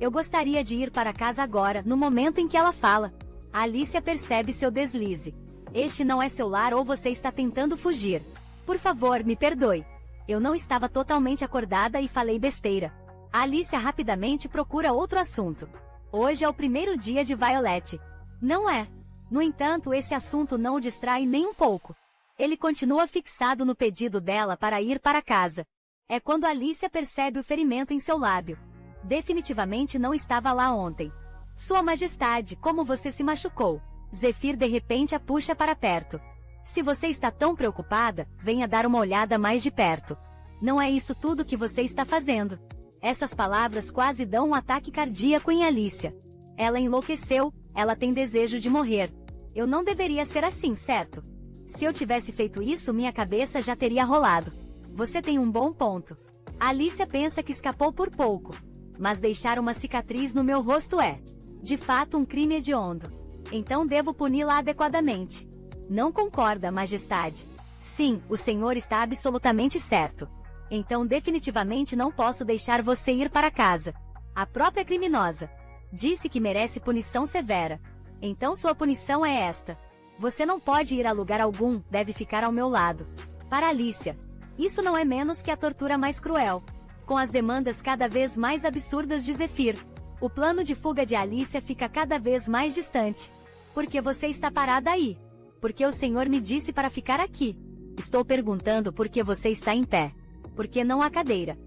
eu gostaria de ir para casa agora, no momento em que ela fala. Alicia percebe seu deslize. Este não é seu lar ou você está tentando fugir. Por favor, me perdoe. Eu não estava totalmente acordada e falei besteira. Alicia rapidamente procura outro assunto. Hoje é o primeiro dia de Violet. Não é. No entanto, esse assunto não o distrai nem um pouco. Ele continua fixado no pedido dela para ir para casa. É quando Alicia percebe o ferimento em seu lábio. Definitivamente não estava lá ontem. Sua Majestade, como você se machucou? Zefir de repente a puxa para perto. Se você está tão preocupada, venha dar uma olhada mais de perto. Não é isso tudo que você está fazendo. Essas palavras quase dão um ataque cardíaco em Alicia. Ela enlouqueceu, ela tem desejo de morrer. Eu não deveria ser assim, certo? Se eu tivesse feito isso, minha cabeça já teria rolado. Você tem um bom ponto. Alicia pensa que escapou por pouco. Mas deixar uma cicatriz no meu rosto é, de fato, um crime hediondo. Então devo puni-la adequadamente. Não concorda, Majestade? Sim, o senhor está absolutamente certo. Então definitivamente não posso deixar você ir para casa. A própria criminosa disse que merece punição severa. Então sua punição é esta. Você não pode ir a lugar algum, deve ficar ao meu lado. Para Alicia, isso não é menos que a tortura mais cruel. Com as demandas cada vez mais absurdas de Zefir, o plano de fuga de Alicia fica cada vez mais distante. Por que você está parada aí? Porque o senhor me disse para ficar aqui. Estou perguntando por que você está em pé. Por que não a cadeira?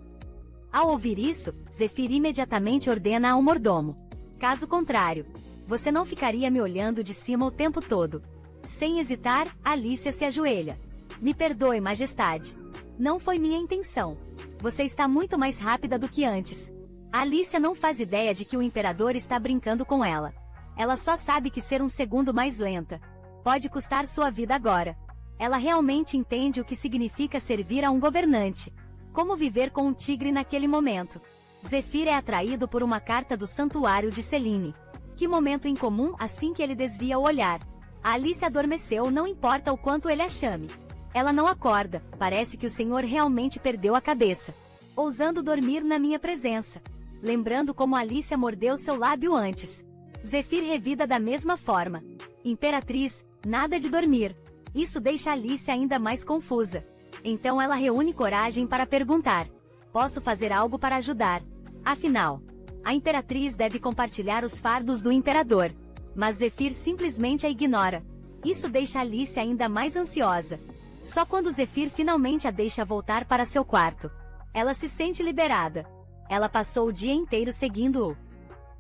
Ao ouvir isso, Zefir imediatamente ordena ao mordomo. Caso contrário, você não ficaria me olhando de cima o tempo todo. Sem hesitar, Alicia se ajoelha. Me perdoe, Majestade. Não foi minha intenção. Você está muito mais rápida do que antes. Alicia não faz ideia de que o imperador está brincando com ela. Ela só sabe que ser um segundo mais lenta pode custar sua vida agora. Ela realmente entende o que significa servir a um governante. Como viver com um tigre naquele momento. Zefir é atraído por uma carta do santuário de Selene. Que momento incomum assim que ele desvia o olhar. A Alicia adormeceu, não importa o quanto ele a chame. Ela não acorda, parece que o senhor realmente perdeu a cabeça. Ousando dormir na minha presença. lembrando como Alicia mordeu seu lábio antes. Zefir revida da mesma forma. Imperatriz, nada de dormir. Isso deixa Alicia ainda mais confusa. Então ela reúne coragem para perguntar: posso fazer algo para ajudar? Afinal, a Imperatriz deve compartilhar os fardos do Imperador. Mas Zefir simplesmente a ignora. Isso deixa Alicia ainda mais ansiosa. Só quando Zefir finalmente a deixa voltar para seu quarto, ela se sente liberada. Ela passou o dia inteiro seguindo-o.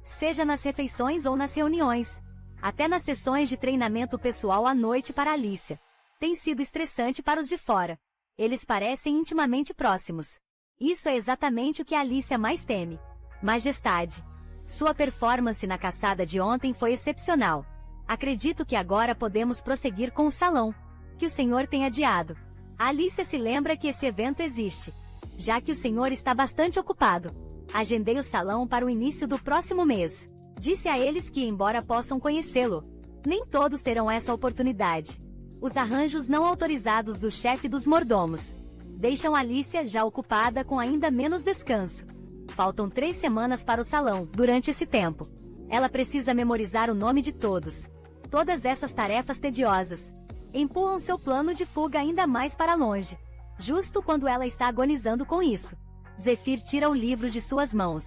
Seja nas refeições ou nas reuniões. Até nas sessões de treinamento pessoal à noite para Alicia. Tem sido estressante para os de fora. Eles parecem intimamente próximos. Isso é exatamente o que Alicia mais teme. Majestade. Sua performance na caçada de ontem foi excepcional. Acredito que agora podemos prosseguir com o salão, que o senhor tem adiado. A Alicia se lembra que esse evento existe, já que o senhor está bastante ocupado. Agendei o salão para o início do próximo mês. Disse a eles que, embora possam conhecê-lo, nem todos terão essa oportunidade. Os arranjos não autorizados do chefe dos mordomos deixam Alicia já ocupada com ainda menos descanso. Faltam 3 semanas para o salão. Durante esse tempo, ela precisa memorizar o nome de todos. Todas essas tarefas tediosas empurram seu plano de fuga ainda mais para longe. Justo quando ela está agonizando com isso, Zefir tira o livro de suas mãos.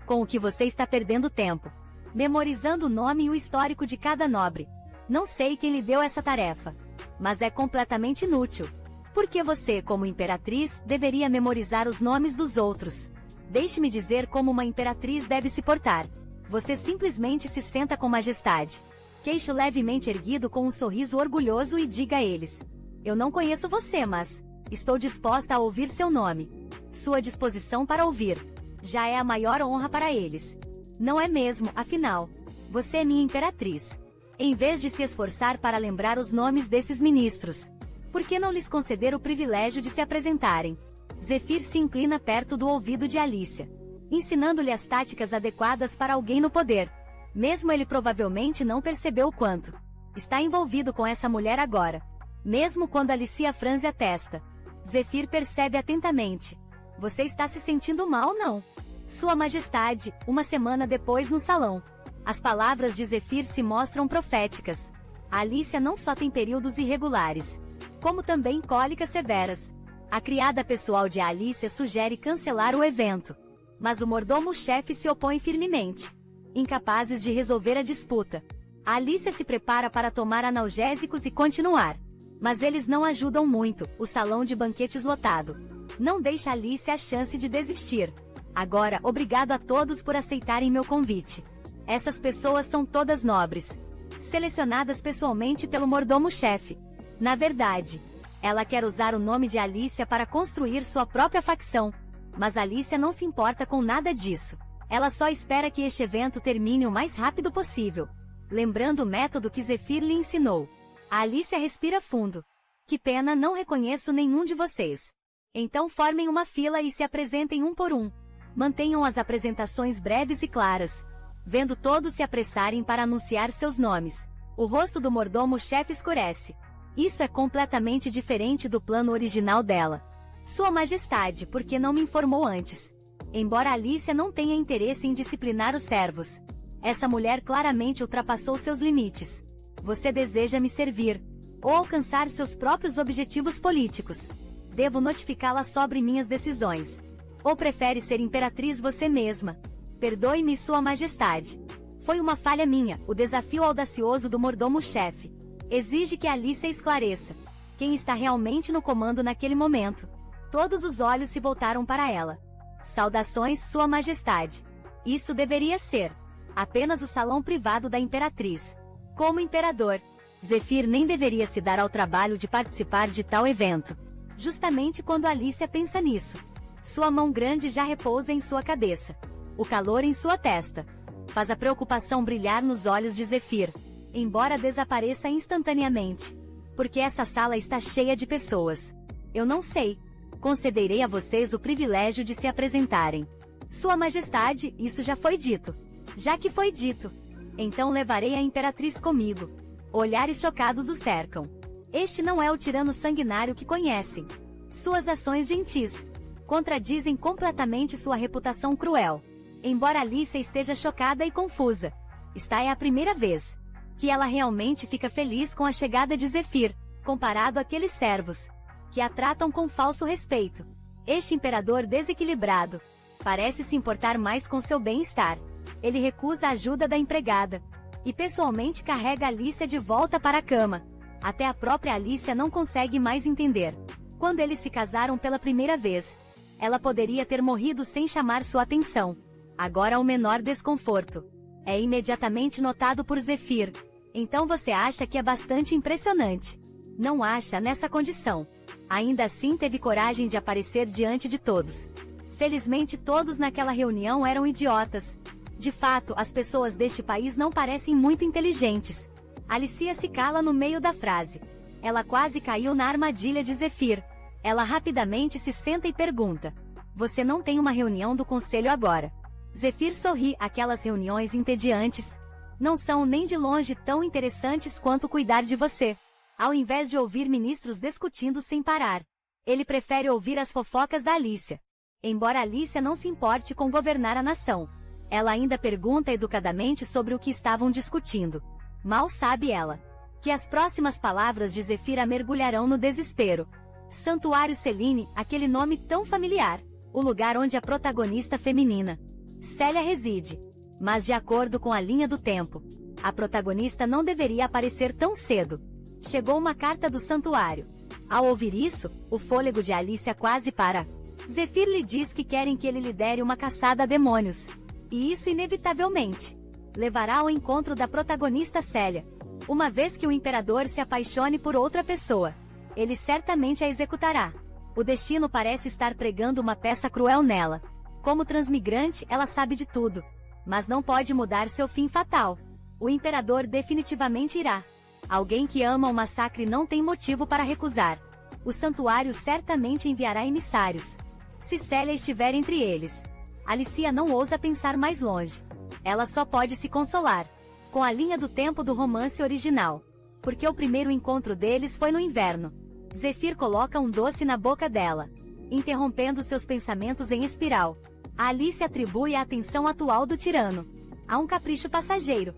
Com o que você está perdendo tempo? Memorizando o nome e o histórico de cada nobre. Não sei quem lhe deu essa tarefa, mas é completamente inútil. Porque você, como imperatriz, deveria memorizar os nomes dos outros. Deixe-me dizer como uma imperatriz deve se portar. Você simplesmente se senta com majestade, queixo levemente erguido com um sorriso orgulhoso e diga a eles: eu não conheço você, mas estou disposta a ouvir seu nome. Sua disposição para ouvir já é a maior honra para eles. Não é mesmo, afinal? Você é minha imperatriz. Em vez de se esforçar para lembrar os nomes desses ministros, por que não lhes conceder o privilégio de se apresentarem? Zefir se inclina perto do ouvido de Alicia, ensinando-lhe as táticas adequadas para alguém no poder. Mesmo ele provavelmente não percebeu o quanto está envolvido com essa mulher agora. Mesmo quando Alicia franze a testa, Zefir percebe atentamente. Você está se sentindo mal, não? Sua Majestade, uma semana depois no salão. As palavras de Zefir se mostram proféticas. A Alicia não só tem períodos irregulares, como também cólicas severas. A criada pessoal de Alicia sugere cancelar o evento, mas o mordomo-chefe se opõe firmemente. Incapazes de resolver a disputa, a Alicia se prepara para tomar analgésicos e continuar. Mas eles não ajudam muito. O salão de banquetes lotado não deixa Alicia a chance de desistir. Agora, obrigado a todos por aceitarem meu convite. Essas pessoas são todas nobres, selecionadas pessoalmente pelo mordomo-chefe. Na verdade, ela quer usar o nome de Alicia para construir sua própria facção. Mas Alicia não se importa com nada disso. Ela só espera que este evento termine o mais rápido possível. Lembrando o método que Zefir lhe ensinou, a Alicia respira fundo. Que pena, não reconheço nenhum de vocês. Então formem uma fila e se apresentem um por um. Mantenham as apresentações breves e claras, vendo todos se apressarem para anunciar seus nomes. O rosto do mordomo-chefe escurece. Isso é completamente diferente do plano original dela. Sua Majestade, por que não me informou antes? Embora Alicia não tenha interesse em disciplinar os servos, essa mulher claramente ultrapassou seus limites. Você deseja me servir, ou alcançar seus próprios objetivos políticos? Devo notificá-la sobre minhas decisões. Ou prefere ser imperatriz você mesma? Perdoe-me, Sua Majestade. Foi uma falha minha. O desafio audacioso do mordomo-chefe exige que Alicia esclareça quem está realmente no comando naquele momento. Todos os olhos se voltaram para ela. Saudações, Sua Majestade. Isso deveria ser apenas o salão privado da imperatriz. Como imperador, Zefir nem deveria se dar ao trabalho de participar de tal evento. Justamente quando Alicia pensa nisso, sua mão grande já repousa em sua cabeça. O calor em sua testa faz a preocupação brilhar nos olhos de Zefir, embora desapareça instantaneamente. Porque essa sala está cheia de pessoas. Eu não sei. Concederei a vocês o privilégio de se apresentarem. Sua Majestade, isso já foi dito. Já que foi dito, então levarei a imperatriz comigo. Olhares chocados o cercam. Este não é o tirano sanguinário que conhecem. Suas ações gentis contradizem completamente sua reputação cruel. Embora Alicia esteja chocada e confusa, esta é a primeira vez que ela realmente fica feliz com a chegada de Zephyr, comparado àqueles servos que a tratam com falso respeito. Este imperador desequilibrado parece se importar mais com seu bem-estar. Ele recusa a ajuda da empregada e pessoalmente carrega Alicia de volta para a cama. Até a própria Alicia não consegue mais entender. Quando eles se casaram pela primeira vez, ela poderia ter morrido sem chamar sua atenção. Agora o menor desconforto é imediatamente notado por Zephyr. Então você acha que é bastante impressionante. Não acha nessa condição. Ainda assim teve coragem de aparecer diante de todos. Felizmente todos naquela reunião eram idiotas. De fato, as pessoas deste país não parecem muito inteligentes. Alicia se cala no meio da frase. Ela quase caiu na armadilha de Zephyr. Ela rapidamente se senta e pergunta: "Você não tem uma reunião do conselho agora?" Zephyr sorri. Aquelas reuniões entediantes não são nem de longe tão interessantes quanto cuidar de você. Ao invés de ouvir ministros discutindo sem parar, ele prefere ouvir as fofocas da Alicia. Embora Alicia não se importe com governar a nação, ela ainda pergunta educadamente sobre o que estavam discutindo. Mal sabe ela que as próximas palavras de Zephyr a mergulharão no desespero. Santuário Selene, aquele nome tão familiar, o lugar onde a protagonista feminina, Célia, reside. Mas de acordo com a linha do tempo, a protagonista não deveria aparecer tão cedo. Chegou uma carta do santuário. Ao ouvir isso, o fôlego de Alicia quase para. Zephyr lhe diz que querem que ele lidere uma caçada a demônios. E isso inevitavelmente levará ao encontro da protagonista Célia. Uma vez que o imperador se apaixone por outra pessoa, ele certamente a executará. O destino parece estar pregando uma peça cruel nela. Como transmigrante, ela sabe de tudo, mas não pode mudar seu fim fatal. O imperador definitivamente irá. Alguém que ama o massacre não tem motivo para recusar. O santuário certamente enviará emissários. Se Célia estiver entre eles, Alicia não ousa pensar mais longe. Ela só pode se consolar com a linha do tempo do romance original, porque o primeiro encontro deles foi no inverno. Zephyr coloca um doce na boca dela, interrompendo seus pensamentos em espiral. A Alicia atribui a atenção atual do tirano a um capricho passageiro.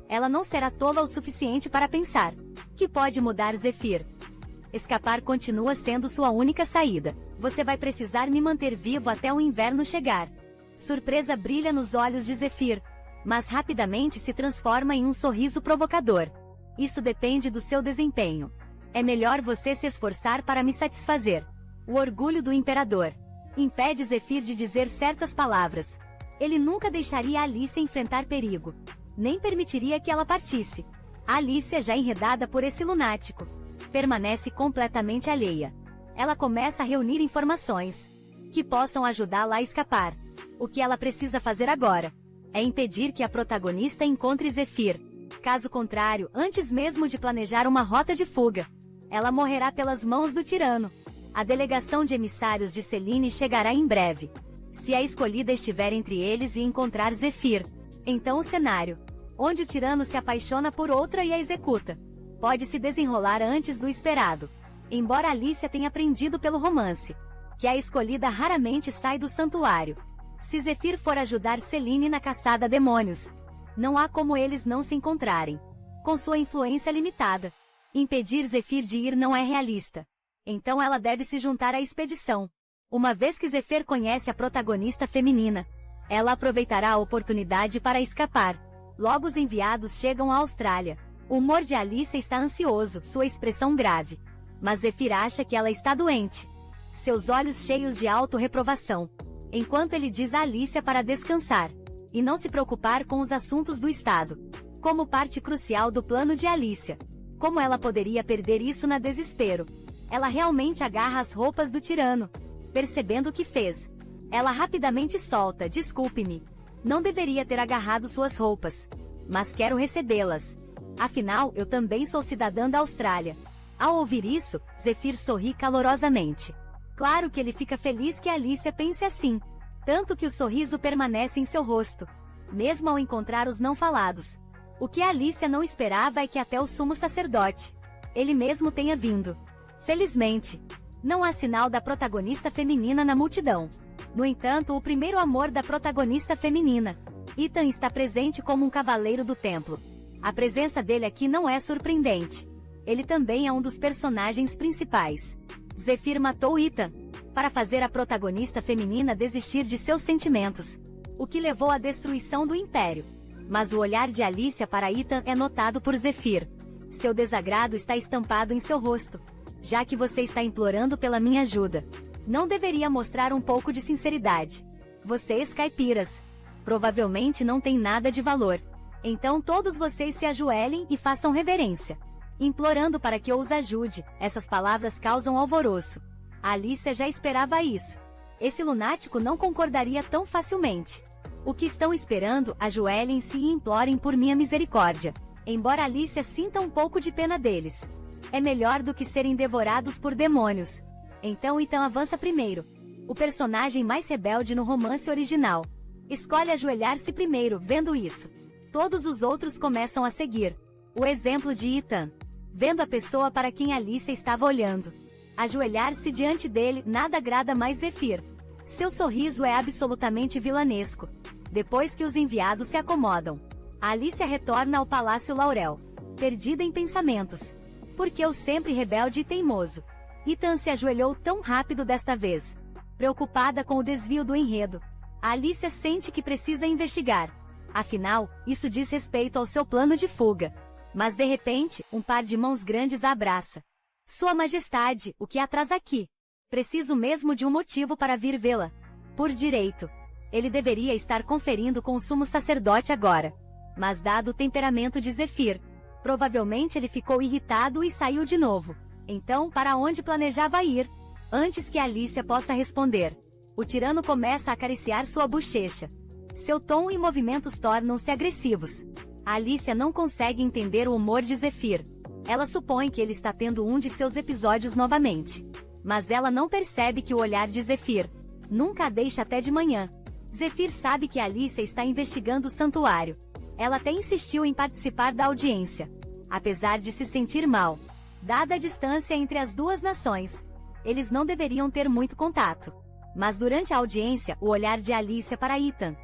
Ela não será tola o suficiente para pensar que pode mudar Zephyr. Escapar continua sendo sua única saída. Você vai precisar me manter vivo até o inverno chegar. Surpresa brilha nos olhos de Zephyr, mas rapidamente se transforma em um sorriso provocador. Isso depende do seu desempenho. É melhor você se esforçar para me satisfazer. O orgulho do imperador impede Zephyr de dizer certas palavras. Ele nunca deixaria Alicia enfrentar perigo, nem permitiria que ela partisse. A Alicia, já enredada por esse lunático, permanece completamente alheia. Ela começa a reunir informações que possam ajudá-la a escapar. O que ela precisa fazer agora é impedir que a protagonista encontre Zephyr. Caso contrário, antes mesmo de planejar uma rota de fuga, ela morrerá pelas mãos do tirano. A delegação de emissários de Selene chegará em breve. Se a escolhida estiver entre eles e encontrar Zephyr, então o cenário onde o tirano se apaixona por outra e a executa pode se desenrolar antes do esperado. Embora Alicia tenha aprendido pelo romance que a escolhida raramente sai do santuário. Se Zephyr for ajudar Selene na caçada a demônios, não há como eles não se encontrarem. Com sua influência limitada, impedir Zephyr de ir não é realista. Então ela deve se juntar à expedição. Uma vez que Zephyr conhece a protagonista feminina, ela aproveitará a oportunidade para escapar. Logo os enviados chegam à Austrália. O humor de Alicia está ansioso, sua expressão grave. Mas Zephyr acha que ela está doente. Seus olhos cheios de auto-reprovação. Enquanto ele diz a Alicia para descansar e não se preocupar com os assuntos do Estado, como parte crucial do plano de Alicia. Como ela poderia perder isso na desespero? Ela realmente agarra as roupas do tirano. Percebendo o que fez, ela rapidamente solta: "Desculpe-me. Não deveria ter agarrado suas roupas. Mas quero recebê-las. Afinal, eu também sou cidadã da Austrália." Ao ouvir isso, Zephyr sorri calorosamente. Claro que ele fica feliz que Alicia pense assim. Tanto que o sorriso permanece em seu rosto, mesmo ao encontrar os não falados. O que Alicia não esperava é que até o sumo sacerdote, ele mesmo, tenha vindo. Felizmente, não há sinal da protagonista feminina na multidão. No entanto, o primeiro amor da protagonista feminina, Ethan, está presente como um cavaleiro do templo. A presença dele aqui não é surpreendente. Ele também é um dos personagens principais. Zephyr matou Ethan para fazer a protagonista feminina desistir de seus sentimentos, o que levou à destruição do Império. Mas o olhar de Alicia para Ethan é notado por Zephyr. Seu desagrado está estampado em seu rosto. Já que você está implorando pela minha ajuda, não deveria mostrar um pouco de sinceridade. Vocês, caipiras, provavelmente não têm nada de valor. Então todos vocês se ajoelhem e façam reverência, implorando para que eu os ajude. Essas palavras causam alvoroço. A Alicia já esperava isso. Esse lunático não concordaria tão facilmente. O que estão esperando? Ajoelhem-se e implorem por minha misericórdia. Embora Alicia sinta um pouco de pena deles, é melhor do que serem devorados por demônios. Então Ethan avança primeiro. O personagem mais rebelde no romance original escolhe ajoelhar-se primeiro. Vendo isso, todos os outros começam a seguir o exemplo de Ethan, vendo a pessoa para quem Alicia estava olhando ajoelhar-se diante dele. Nada agrada mais Zephyr. Seu sorriso é absolutamente vilanesco. Depois que os enviados se acomodam, Alicia retorna ao Palácio Laurel, perdida em pensamentos. Porque eu sempre rebelde e teimoso. Ethan se ajoelhou tão rápido desta vez. Preocupada com o desvio do enredo, Alicia sente que precisa investigar. Afinal, isso diz respeito ao seu plano de fuga. Mas de repente, um par de mãos grandes a abraça. Sua Majestade, o que a traz aqui? Preciso mesmo de um motivo para vir vê-la. Por direito, ele deveria estar conferindo com o sumo sacerdote agora. Mas dado o temperamento de Zephyr, provavelmente ele ficou irritado e saiu de novo. Então, para onde planejava ir? Antes que Alicia possa responder, o tirano começa a acariciar sua bochecha. Seu tom e movimentos tornam-se agressivos. A Alicia não consegue entender o humor de Zephyr. Ela supõe que ele está tendo um de seus episódios novamente. Mas ela não percebe que o olhar de Zephyr nunca a deixa até de manhã. Zephyr sabe que Alicia está investigando o santuário. Ela até insistiu em participar da audiência, apesar de se sentir mal. Dada a distância entre as duas nações, eles não deveriam ter muito contato. Mas durante a audiência, o olhar de Alicia para Ethan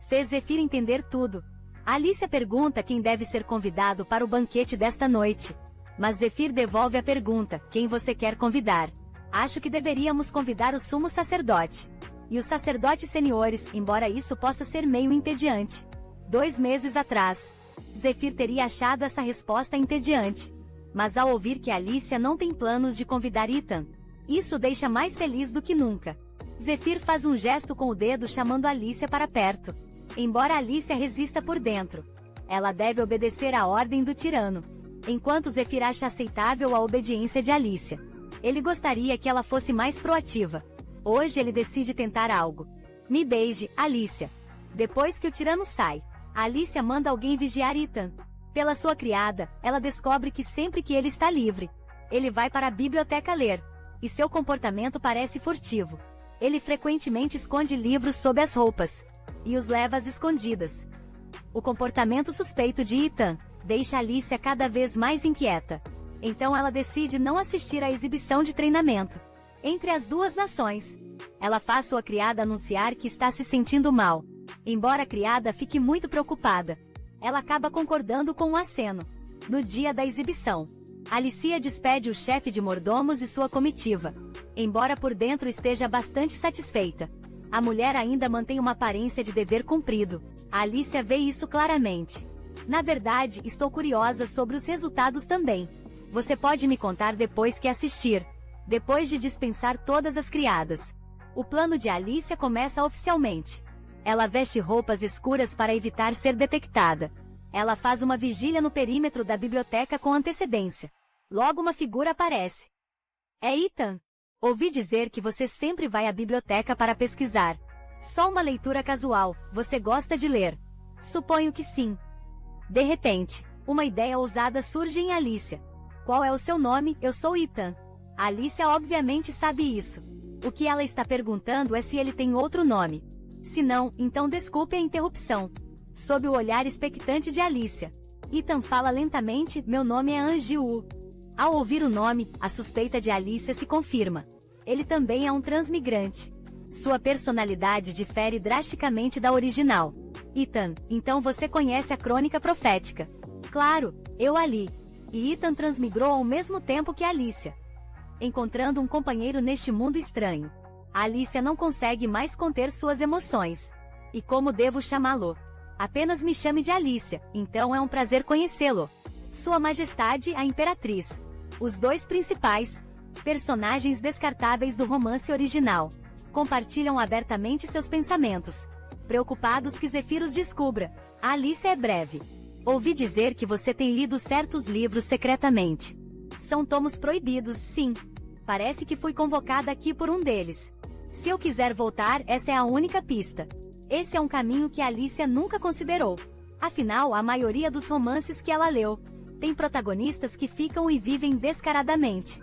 fez Zephyr entender tudo. Alicia pergunta quem deve ser convidado para o banquete desta noite. Mas Zephyr devolve a pergunta: quem você quer convidar? Acho que deveríamos convidar o sumo sacerdote e os sacerdotes seniores, embora isso possa ser meio entediante. 2 meses atrás, Zephyr teria achado essa resposta entediante. Mas ao ouvir que Alicia não tem planos de convidar Ethan, isso o deixa mais feliz do que nunca. Zephyr faz um gesto com o dedo chamando Alicia para perto. Embora Alicia resista por dentro, ela deve obedecer à ordem do tirano. Enquanto Zephyr acha aceitável a obediência de Alicia, ele gostaria que ela fosse mais proativa. Hoje ele decide tentar algo. Me beije, Alicia. Depois que o tirano sai, Alicia manda alguém vigiar Ethan. Pela sua criada, ela descobre que sempre que ele está livre, ele vai para a biblioteca ler, e seu comportamento parece furtivo. Ele frequentemente esconde livros sob as roupas e os leva às escondidas. O comportamento suspeito de Ethan deixa Alicia cada vez mais inquieta. Então ela decide não assistir à exibição de treinamento entre as duas nações. Ela faz sua criada anunciar que está se sentindo mal. Embora a criada fique muito preocupada, ela acaba concordando com o aceno. No dia da exibição, Alicia despede o chefe de mordomos e sua comitiva. Embora por dentro esteja bastante satisfeita, a mulher ainda mantém uma aparência de dever cumprido. A Alicia vê isso claramente. Na verdade, estou curiosa sobre os resultados também. Você pode me contar depois que assistir. Depois de dispensar todas as criadas, o plano de Alicia começa oficialmente. Ela veste roupas escuras para evitar ser detectada. Ela faz uma vigília no perímetro da biblioteca com antecedência. Logo uma figura aparece. É Ethan. Ouvi dizer que você sempre vai à biblioteca para pesquisar. Só uma leitura casual, você gosta de ler? Suponho que sim. De repente, uma ideia ousada surge em Alicia. Qual é o seu nome? Eu sou Ethan. A Alicia obviamente sabe isso. O que ela está perguntando é se ele tem outro nome. Se não, então desculpe a interrupção. Sob o olhar expectante de Alicia, Ethan fala lentamente: meu nome é Anji-Woo. Ao ouvir o nome, a suspeita de Alicia se confirma. Ele também é um transmigrante. Sua personalidade difere drasticamente da original. Ethan, então você conhece a crônica profética? Claro, eu a li. E Ethan transmigrou ao mesmo tempo que Alicia. Encontrando um companheiro neste mundo estranho, Alicia não consegue mais conter suas emoções. E como devo chamá-lo? Apenas me chame de Alicia, então é um prazer conhecê-lo. Sua Majestade, a Imperatriz. Os dois principais personagens descartáveis do romance original compartilham abertamente seus pensamentos, preocupados que Zephyr os descubra. A Alicia é breve. Ouvi dizer que você tem lido certos livros secretamente. São tomos proibidos, sim. Parece que fui convocada aqui por um deles. Se eu quiser voltar, essa é a única pista. Esse é um caminho que Alicia nunca considerou. Afinal, a maioria dos romances que ela leu tem protagonistas que ficam e vivem descaradamente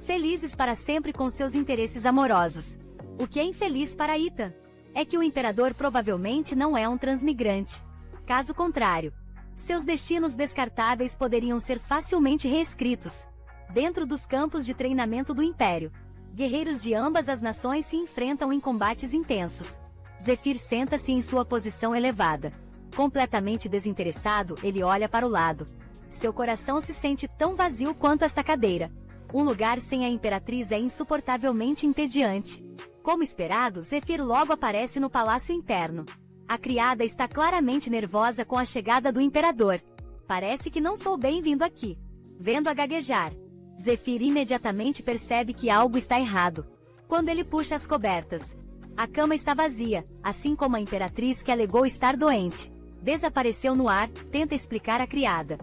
felizes para sempre com seus interesses amorosos. O que é infeliz para Ethan é que o Imperador provavelmente não é um transmigrante. Caso contrário, seus destinos descartáveis poderiam ser facilmente reescritos. Dentro dos campos de treinamento do Império, guerreiros de ambas as nações se enfrentam em combates intensos. Zephyr senta-se em sua posição elevada. Completamente desinteressado, ele olha para o lado. Seu coração se sente tão vazio quanto esta cadeira. Um lugar sem a Imperatriz é insuportavelmente entediante. Como esperado, Zephyr logo aparece no palácio interno. A criada está claramente nervosa com a chegada do Imperador. Parece que não sou bem-vindo aqui. Vendo-a gaguejar, Zephyr imediatamente percebe que algo está errado. Quando ele puxa as cobertas, a cama está vazia, assim como a Imperatriz que alegou estar doente desapareceu no ar, tenta explicar à criada.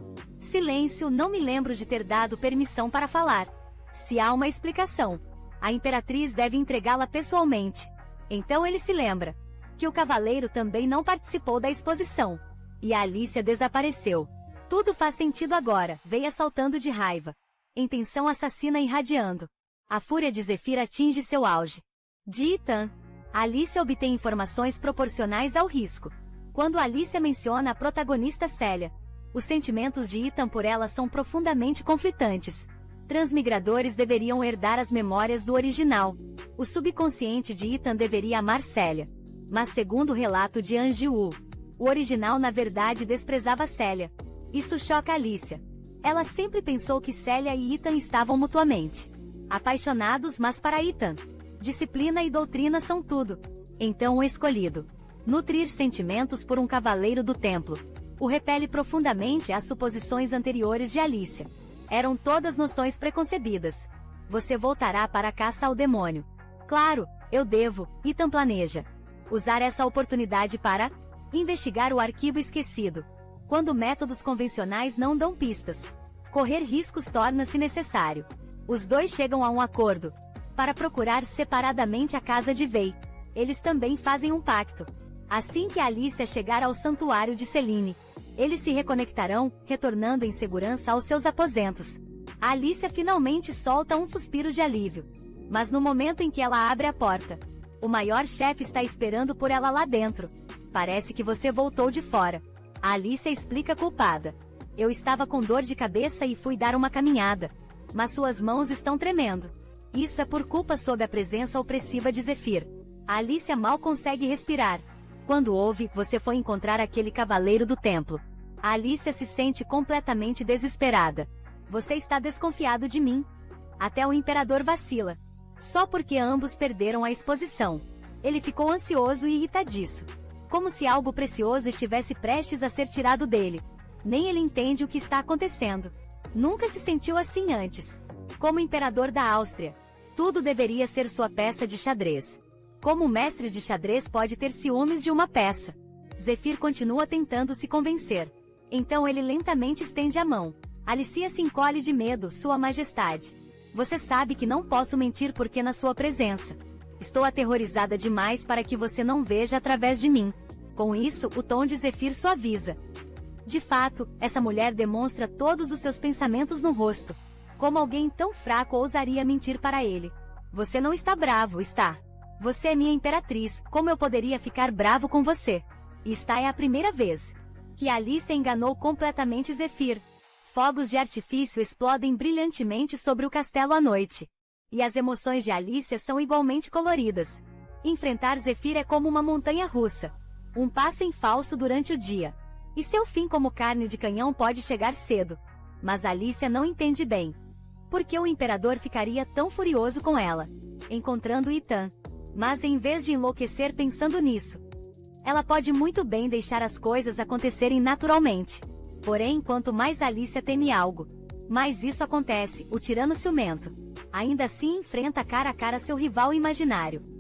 Silêncio, não me lembro de ter dado permissão para falar. Se há uma explicação, a Imperatriz deve entregá-la pessoalmente. Então ele se lembra que o cavaleiro também não participou da exposição. E a Alicia desapareceu. Tudo faz sentido agora, veio saltando de raiva. Intenção assassina irradiando. A fúria de Zephyr atinge seu auge. De Ethan, Alicia obtém informações proporcionais ao risco. Quando Alicia menciona a protagonista Célia, os sentimentos de Ethan por ela são profundamente conflitantes. Transmigradores deveriam herdar as memórias do original. O subconsciente de Ethan deveria amar Célia. Mas segundo o relato de Anji-Woo, o original na verdade desprezava Célia. Isso choca Alicia. Ela sempre pensou que Célia e Ethan estavam mutuamente apaixonados, mas para Ethan, disciplina e doutrina são tudo. Então o escolhido nutrir sentimentos por um cavaleiro do templo o repele profundamente às suposições anteriores de Alicia. Eram todas noções preconcebidas. Você voltará para a caça ao demônio. Claro, eu devo, Ethan planeja usar essa oportunidade para investigar o arquivo esquecido. Quando métodos convencionais não dão pistas, correr riscos torna-se necessário. Os dois chegam a um acordo para procurar separadamente a casa de Vei. Eles também fazem um pacto. Assim que Alicia chegar ao santuário de Selene, eles se reconectarão, retornando em segurança aos seus aposentos. A Alicia finalmente solta um suspiro de alívio. Mas no momento em que ela abre a porta, o maior chefe está esperando por ela lá dentro. Parece que você voltou de fora. A Alicia explica culpada. Eu estava com dor de cabeça e fui dar uma caminhada. Mas suas mãos estão tremendo. Isso é por culpa sob a presença opressiva de Zephyr. A Alicia mal consegue respirar. Quando ouve, você foi encontrar aquele cavaleiro do templo. A Alicia se sente completamente desesperada. Você está desconfiado de mim. Até o Imperador vacila. Só porque ambos perderam a exposição. Ele ficou ansioso e irritadiço. Como se algo precioso estivesse prestes a ser tirado dele. Nem ele entende o que está acontecendo. Nunca se sentiu assim antes. Como Imperador da Áustria, tudo deveria ser sua peça de xadrez. Como o mestre de xadrez pode ter ciúmes de uma peça? Zephyr continua tentando se convencer. Então ele lentamente estende a mão. Alicia se encolhe de medo, Sua Majestade. Você sabe que não posso mentir porque na sua presença. Estou aterrorizada demais para que você não veja através de mim. Com isso, o tom de Zephyr suaviza. De fato, essa mulher demonstra todos os seus pensamentos no rosto. Como alguém tão fraco ousaria mentir para ele? Você não está bravo, está? Você é minha imperatriz, como eu poderia ficar bravo com você? E esta é a primeira vez que Alicia enganou completamente Zephyr. Fogos de artifício explodem brilhantemente sobre o castelo à noite. E as emoções de Alicia são igualmente coloridas. Enfrentar Zefir é como uma montanha russa. Um passo em falso durante o dia. E seu fim como carne de canhão pode chegar cedo. Mas Alicia não entende bem. Por que o imperador ficaria tão furioso com ela? Encontrando Ethan. Mas em vez de enlouquecer pensando nisso, ela pode muito bem deixar as coisas acontecerem naturalmente. Porém, quanto mais Alicia teme algo, mais isso acontece. O tirano ciumento ainda assim enfrenta cara a cara seu rival imaginário.